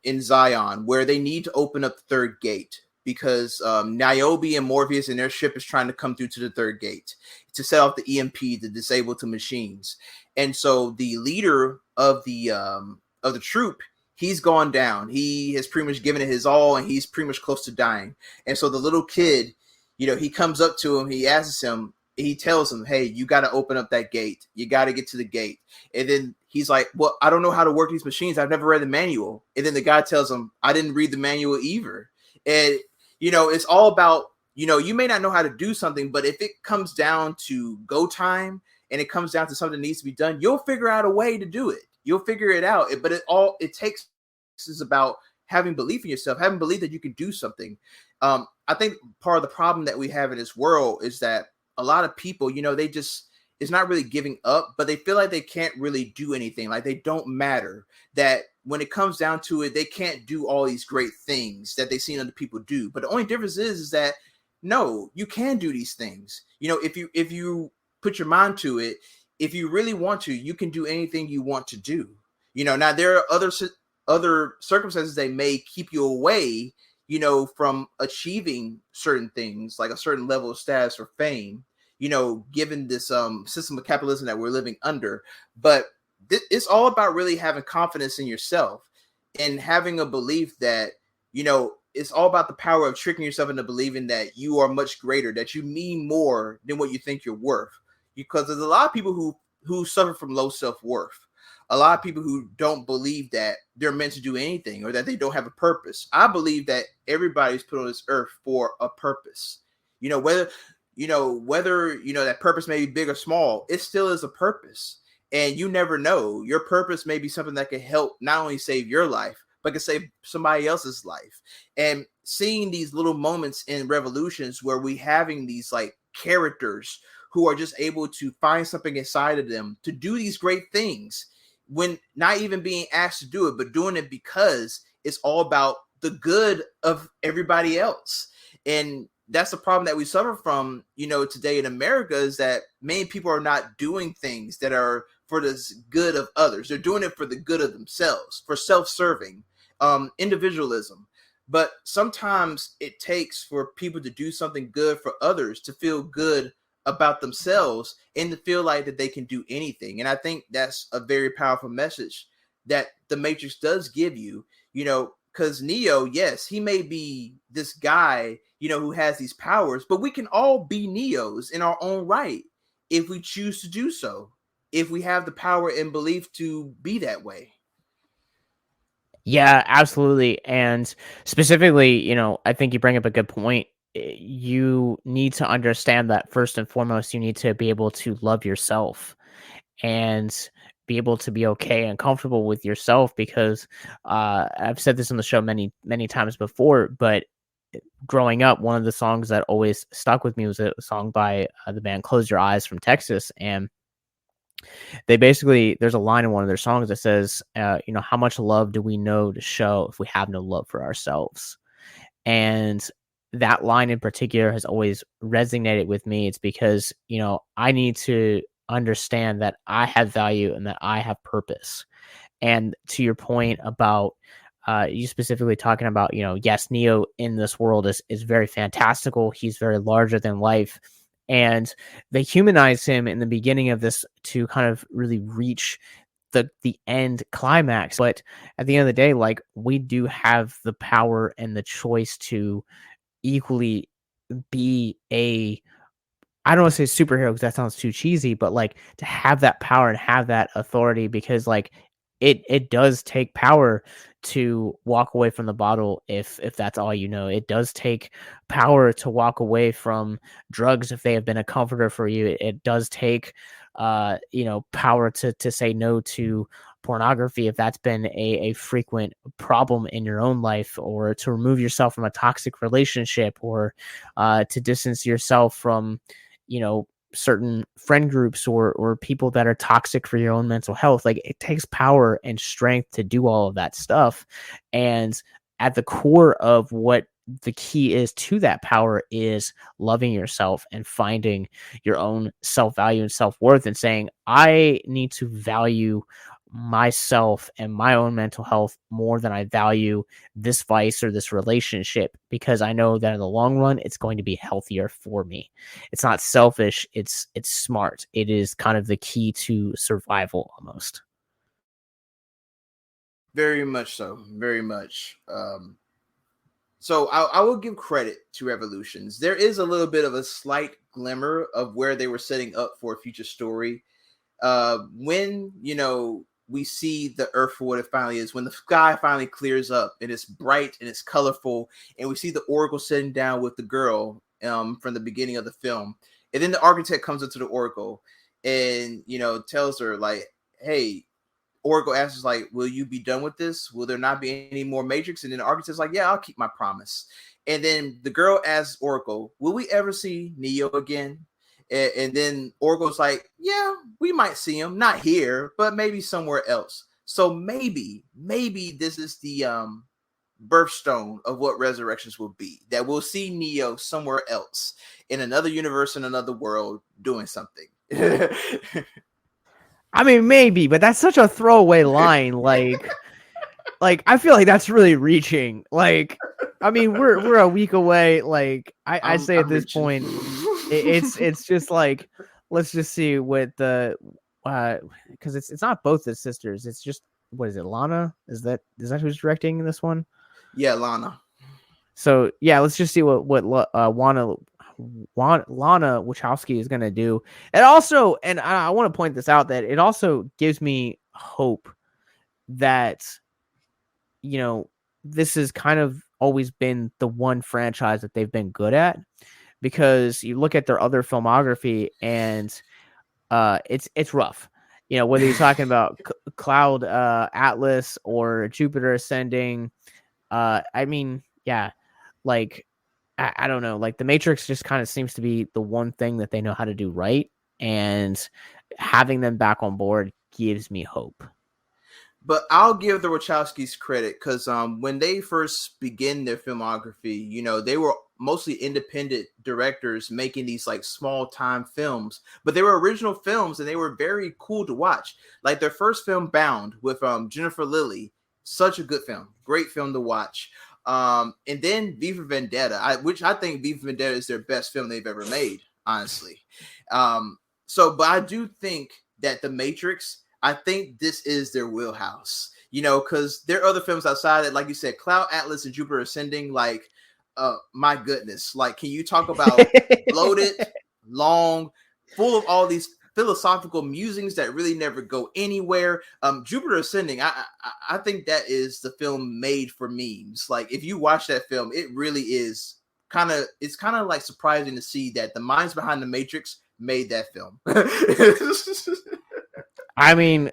in Zion where they need to open up the third gate because Niobe and Morpheus and their ship is trying to come through to the third gate to set off the EMP to disable the machines. And so the leader of the troop, he's gone down. He has pretty much given it his all, and he's pretty much close to dying. And so the little kid, he comes up to him, he asks him, he tells him, hey, you got to open up that gate. You got to get to the gate. And then he's like, well, I don't know how to work these machines. I've never read the manual. And then the guy tells him, I didn't read the manual either. And, it's all about, you may not know how to do something, but if it comes down to go time and it comes down to something that needs to be done, you'll figure out a way to do it. You'll figure it out. But it takes is about having belief in yourself, having belief that you can do something. I think part of the problem that we have in this world is that a lot of people, they just, it's not really giving up, but they feel like they can't really do anything. Like they don't matter, that when it comes down to it, they can't do all these great things that they've seen other people do. But the only difference is that, no, you can do these things. If you put your mind to it, if you really want to, you can do anything you want to do. Now there are other circumstances that may keep you away, from achieving certain things, like a certain level of status or fame, given this system of capitalism that we're living under. But it's all about really having confidence in yourself and having a belief that, it's all about the power of tricking yourself into believing that you are much greater, that you mean more than what you think you're worth. Because there's a lot of people who suffer from low self-worth. A lot of people who don't believe that they're meant to do anything or that they don't have a purpose. I believe that everybody's put on this earth for a purpose. Whether that purpose may be big or small, it still is a purpose. And you never know. Your purpose may be something that can help not only save your life, but can save somebody else's life. And seeing these little moments in Revolutions where we having these like characters who are just able to find something inside of them to do these great things, when not even being asked to do it, but doing it because it's all about the good of everybody else. And, that's the problem that we suffer from, today in America, is that many people are not doing things that are for the good of others. They're doing it for the good of themselves, for self-serving, individualism. But sometimes it takes for people to do something good for others to feel good about themselves and to feel like that they can do anything. And I think that's a very powerful message that the Matrix does give you, because Neo, yes, he may be this guy, who has these powers, but we can all be Neos in our own right if we choose to do so, if we have the power and belief to be that way. Yeah, absolutely. And specifically, I think you bring up a good point. You need to understand that first and foremost, you need to be able to love yourself and be able to be okay and comfortable with yourself, because I've said this on the show many, many times before, but growing up, one of the songs that always stuck with me was a song by the band Close Your Eyes from Texas. And there's a line in one of their songs that says, how much love do we know to show if we have no love for ourselves? And that line in particular has always resonated with me. It's because, I need to understand that I have value and that I have purpose. And to your point about you specifically talking about, yes, Neo in this world is very fantastical. He's very larger than life. And they humanize him in the beginning of this to kind of really reach the end climax. But at the end of the day, like, we do have the power and the choice to equally be I don't want to say superhero because that sounds too cheesy, but like to have that power and have that authority, because like it does take power to walk away from the bottle if that's all you know. It does take power to walk away from drugs if they have been a comforter for you. It does take power to say no to pornography if that's been a frequent problem in your own life, or to remove yourself from a toxic relationship, or to distance yourself from certain friend groups or people that are toxic for your own mental health. Like, it takes power and strength to do all of that stuff. And at the core of what the key is to that power is loving yourself and finding your own self-value and self-worth, and saying, I need to value myself and my own mental health more than I value this vice or this relationship, because I know that in the long run it's going to be healthier for me. It's not selfish, it's smart. It is kind of the key to survival almost. Very much so. Very much. So I will give credit to Revolutions. There is a little bit of a slight glimmer of where they were setting up for a future story. When, we see the Earth for what it finally is, when the sky finally clears up and it's bright and it's colorful, and we see the Oracle sitting down with the girl from the beginning of the film. And then the architect comes into the Oracle and, tells her, like, hey, Oracle asks, like, will you be done with this? Will there not be any more Matrix? And then the architect's like, yeah, I'll keep my promise. And then the girl asks Oracle, will we ever see Neo again? And then Oracle's like, yeah, we might see him, not here, but maybe somewhere else. So maybe this is the birthstone of what Resurrections will be, that we'll see Neo somewhere else in another universe, in another world, doing something. I mean, maybe, but that's such a throwaway line. Like I feel like that's really reaching. Like, I mean, we're a week away. Like, I say at this point, it's just like, let's just see what the because it's not both the sisters. It's just, what is it, Lana? Is that who's directing this one? Yeah, Lana. So yeah, let's just see what Lana Wachowski is gonna do. And also, and I want to point this out, that it also gives me hope that this has kind of always been the one franchise that they've been good at, because you look at their other filmography and it's rough. Whether you're talking about Cloud Atlas or Jupiter Ascending, I mean, yeah, like I don't know, like The Matrix just kind of seems to be the one thing that they know how to do right, and having them back on board gives me hope. But I'll give the Wachowskis credit, because when they first begin their filmography, they were mostly independent directors making these like small time films, but they were original films and they were very cool to watch. Like their first film, Bound, with Jennifer Lilly, such a good film, great film to watch. And then V for Vendetta, which I think V for Vendetta is their best film they've ever made, honestly. But I do think that The Matrix, I think this is their wheelhouse, because there are other films outside that, like you said, Cloud Atlas and Jupiter Ascending, like, my goodness, like, can you talk about bloated, long, full of all these philosophical musings that really never go anywhere. Jupiter Ascending, I think that is the film made for memes. Like, if you watch that film, it really is it's kind of like surprising to see that the minds behind The Matrix made that film. I mean,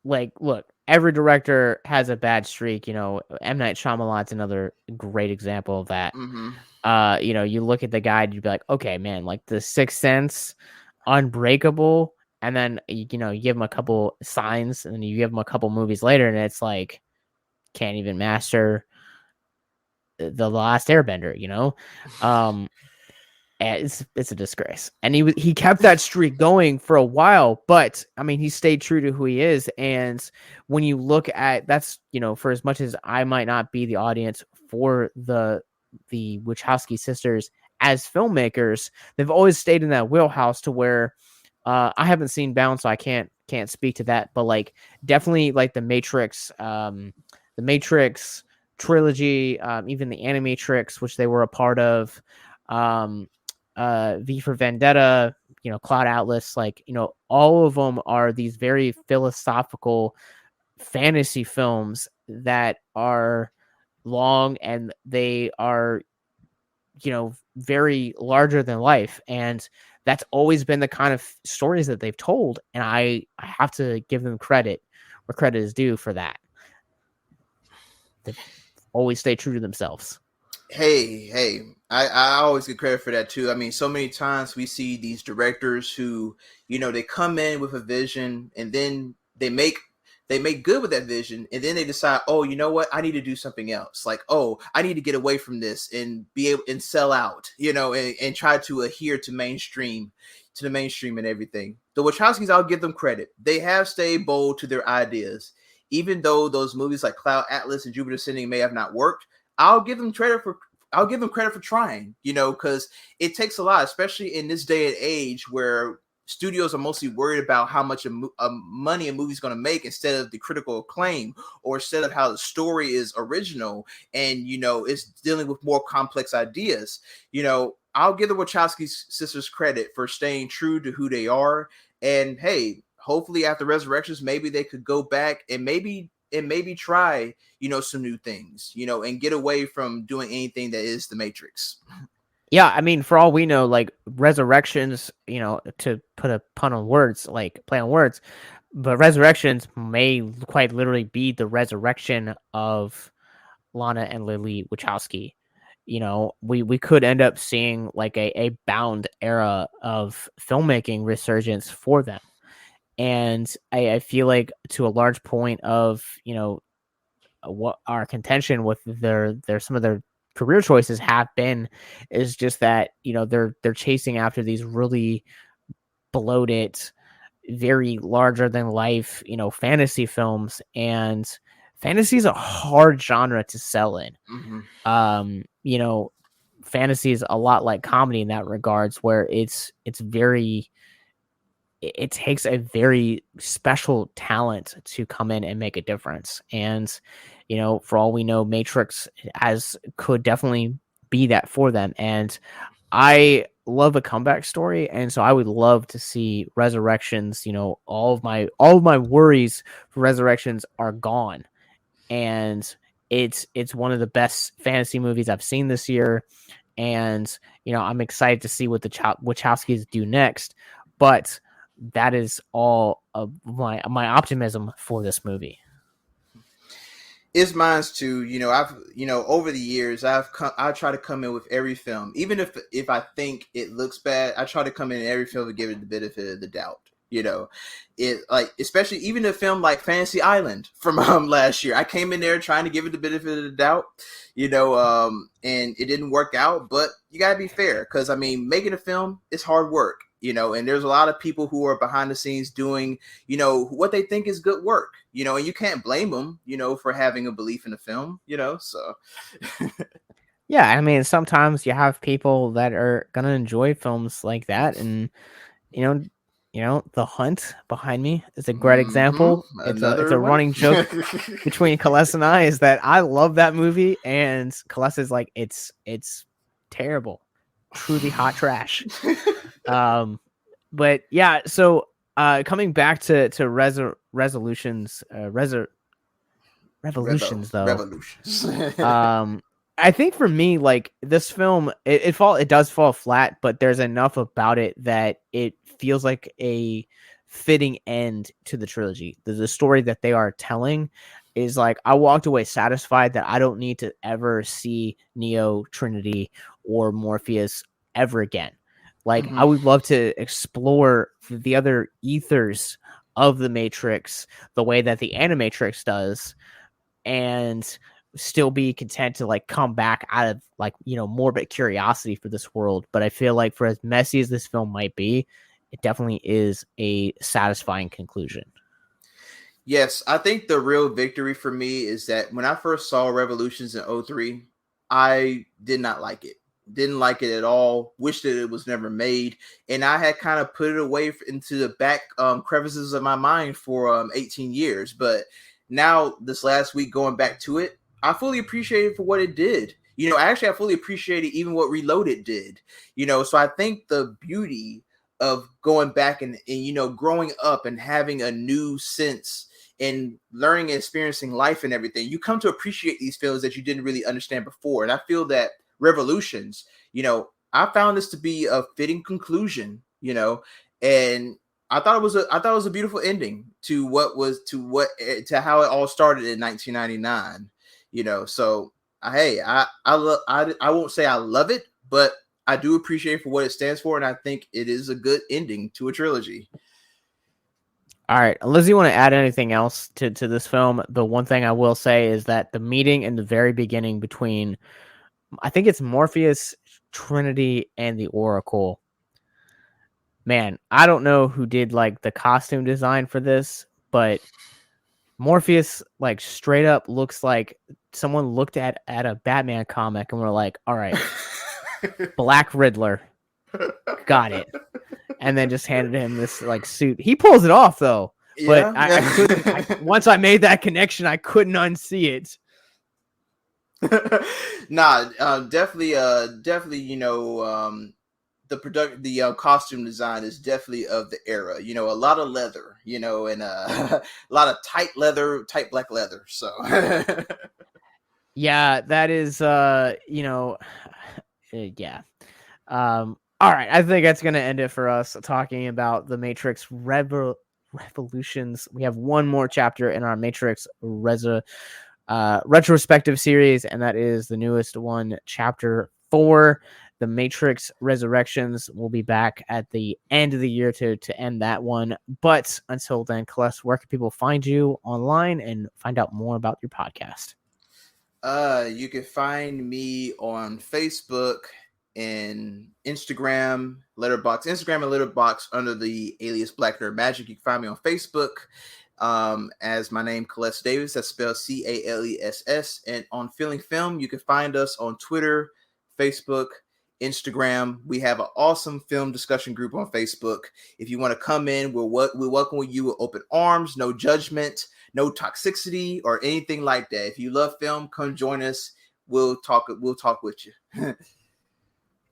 look, every director has a bad streak. M. Night Shyamalan's another great example of that. Mm-hmm. You look at the guy and you'd be like, okay, man, like The Sixth Sense, Unbreakable, and then you give him a couple signs, and then you give him a couple movies later, and it's like can't even master The Last Airbender. It's a disgrace, and he kept that streak going for a while. But I mean, he stayed true to who he is. And when you look at that's for as much as I might not be the audience for the Wachowski sisters as filmmakers, they've always stayed in that wheelhouse to where I haven't seen Bound, so I can't speak to that. But like definitely like the Matrix trilogy, even the Animatrix, which they were a part of. V for Vendetta, Cloud Atlas, like, all of them are these very philosophical fantasy films that are long and they are, very larger than life. And that's always been the kind of stories that they've told. And I have to give them credit where credit is due for that. They've always stayed true to themselves. Hey, I always get credit for that too. I mean, so many times we see these directors who, they come in with a vision and then they make good with that vision, and then they decide, oh, you know what, I need to do something else. Like, oh, I need to get away from this and be able and sell out, and try to adhere to the mainstream and everything. The Wachowskis, I'll give them credit. They have stayed bold to their ideas, even though those movies like Cloud Atlas and Jupiter Ascending may have not worked. I'll give them credit for trying, because it takes a lot, especially in this day and age where studios are mostly worried about how much money a movie's going to make instead of the critical acclaim, or instead of how the story is original and, it's dealing with more complex ideas. I'll give the Wachowski sisters credit for staying true to who they are. And hey, hopefully after Resurrections, maybe they could go back and maybe try, some new things, and get away from doing anything that is The Matrix. Yeah, I mean, for all we know, like Resurrections, to put a pun on words, like play on words, but Resurrections may quite literally be the resurrection of Lana and Lily Wachowski. We could end up seeing like a Bound era of filmmaking resurgence for them. And I feel like to a large point of, what our contention with their some of their career choices have been is just that, they're chasing after these really bloated, very larger than life, fantasy films, and fantasy is a hard genre to sell in. Mm-hmm. Fantasy is a lot like comedy in that regards, where it takes a very special talent to come in and make a difference. And, for all we know, Matrix could definitely be that for them. And I love a comeback story. And so I would love to see Resurrections. All of my worries for Resurrections are gone. And it's one of the best fantasy movies I've seen this year. And, I'm excited to see what the Wachowskis do next. But that is all of my optimism for this movie. It's mine too. I've over the years I try to come in with every film, even if I think it looks bad, I try to come in every film and give it the benefit of the doubt. It like, especially even a film like Fantasy Island from last year. I came in there trying to give it the benefit of the doubt, and it didn't work out. But you gotta be fair, because I mean, making a film is hard work, and there's a lot of people who are behind the scenes doing, what they think is good work, and you can't blame them, for having a belief in the film, so. Yeah, I mean, sometimes you have people that are gonna enjoy films like that, and The Hunt behind me is a great example. It's a running joke between Celeste and I is that I love that movie, and Celeste is like, it's terrible, truly hot trash. But yeah, so coming back to revolutions though. I think for me, like, this film, it does fall flat, but there's enough about it that it feels like a fitting end to the trilogy. The story that they are telling is like, I walked away satisfied that I don't need to ever see Neo, Trinity, or Morpheus ever again. Like, I would love to explore the other ethers of the Matrix the way that the Animatrix does, and still be content to like come back out of like, morbid curiosity for this world. But I feel like for as messy as this film might be, it definitely is a satisfying conclusion. Yes, I think the real victory for me is that when I first saw Revolutions in 2003, I did not like it. Didn't like it at all. Wished that it was never made. And I had kind of put it away into the back crevices of my mind for 18 years. But now this last week, going back to it, I fully appreciate it for what it did. I fully appreciated even what Reloaded did. So I think the beauty of going back and growing up and having a new sense and learning and experiencing life and everything, you come to appreciate these films that you didn't really understand before. And I feel that Revolutions, I found this to be a fitting conclusion, and I thought it was a beautiful ending to how it all started in 1999. So hey, I won't say I love it, but I do appreciate it for what it stands for, and I think it is a good ending to a trilogy. All right, unless you want to add anything else to this film, the one thing I will say is that the meeting in the very beginning between, I think it's Morpheus, Trinity, and the Oracle. Man, I don't know who did like the costume design for this, but Morpheus like straight up looks like someone looked at a Batman comic and were like, all right, Black Riddler, got it. And then just handed him this like suit. He pulls it off though, but I couldn't. Once I made that connection, I couldn't unsee it. Definitely, the costume design is definitely of the era. A lot of leather, and a lot of tight black leather. So yeah, that is yeah. All right, I think that's gonna end it for us talking about the Matrix Revolutions. We have one more chapter in our Matrix retrospective series, and that is the newest one, Chapter 4. The Matrix Resurrections. Will be back at the end of the year to end that one. But until then, Celeste, where can people find you online and find out more about your podcast? You can find me on Facebook and Instagram, Letterboxd under the alias Black Nerd Magic. You can find me on Facebook as my name, Celeste Davis. That's spelled Caless. And on Feeling Film, you can find us on Twitter, Facebook, Instagram. We have an awesome film discussion group on Facebook. If you want to come in, we'll welcome you with open arms, no judgment, no toxicity or anything like that. If you love film, come join us. We'll talk with you.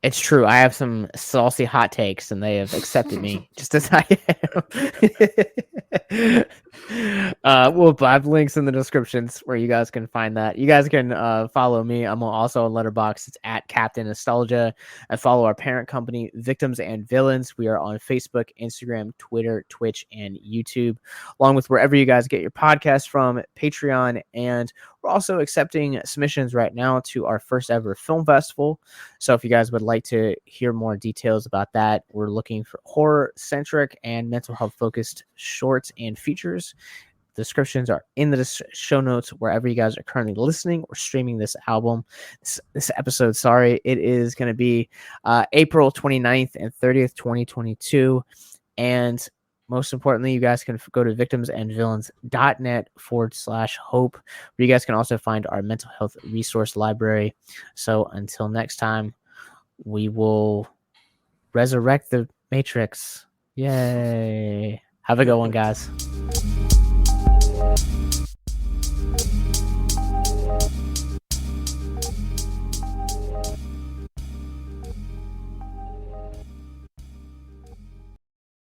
It's true. I have some saucy hot takes, and they have accepted me just as I am. We'll have links in the descriptions where you guys can find that. You guys can follow me. I'm also on Letterboxd. It's at Captain Nostalgia. And follow our parent company, Victims and Villains. We are on Facebook, Instagram, Twitter, Twitch, and YouTube, along with wherever you guys get your podcasts from, Patreon, and we're also accepting submissions right now to our first ever film festival. So if you guys would like to hear more details about that, we're looking for horror-centric and mental health-focused shorts and features. Descriptions are in the show notes wherever you guys are currently listening or streaming this album, this episode. Sorry, it is going to be April 29th and 30th, 2022. And most importantly, you guys can go to victimsandvillains.net/hope, where you guys can also find our mental health resource library. So until next time, we will resurrect the Matrix. Yay. Have a good one, guys.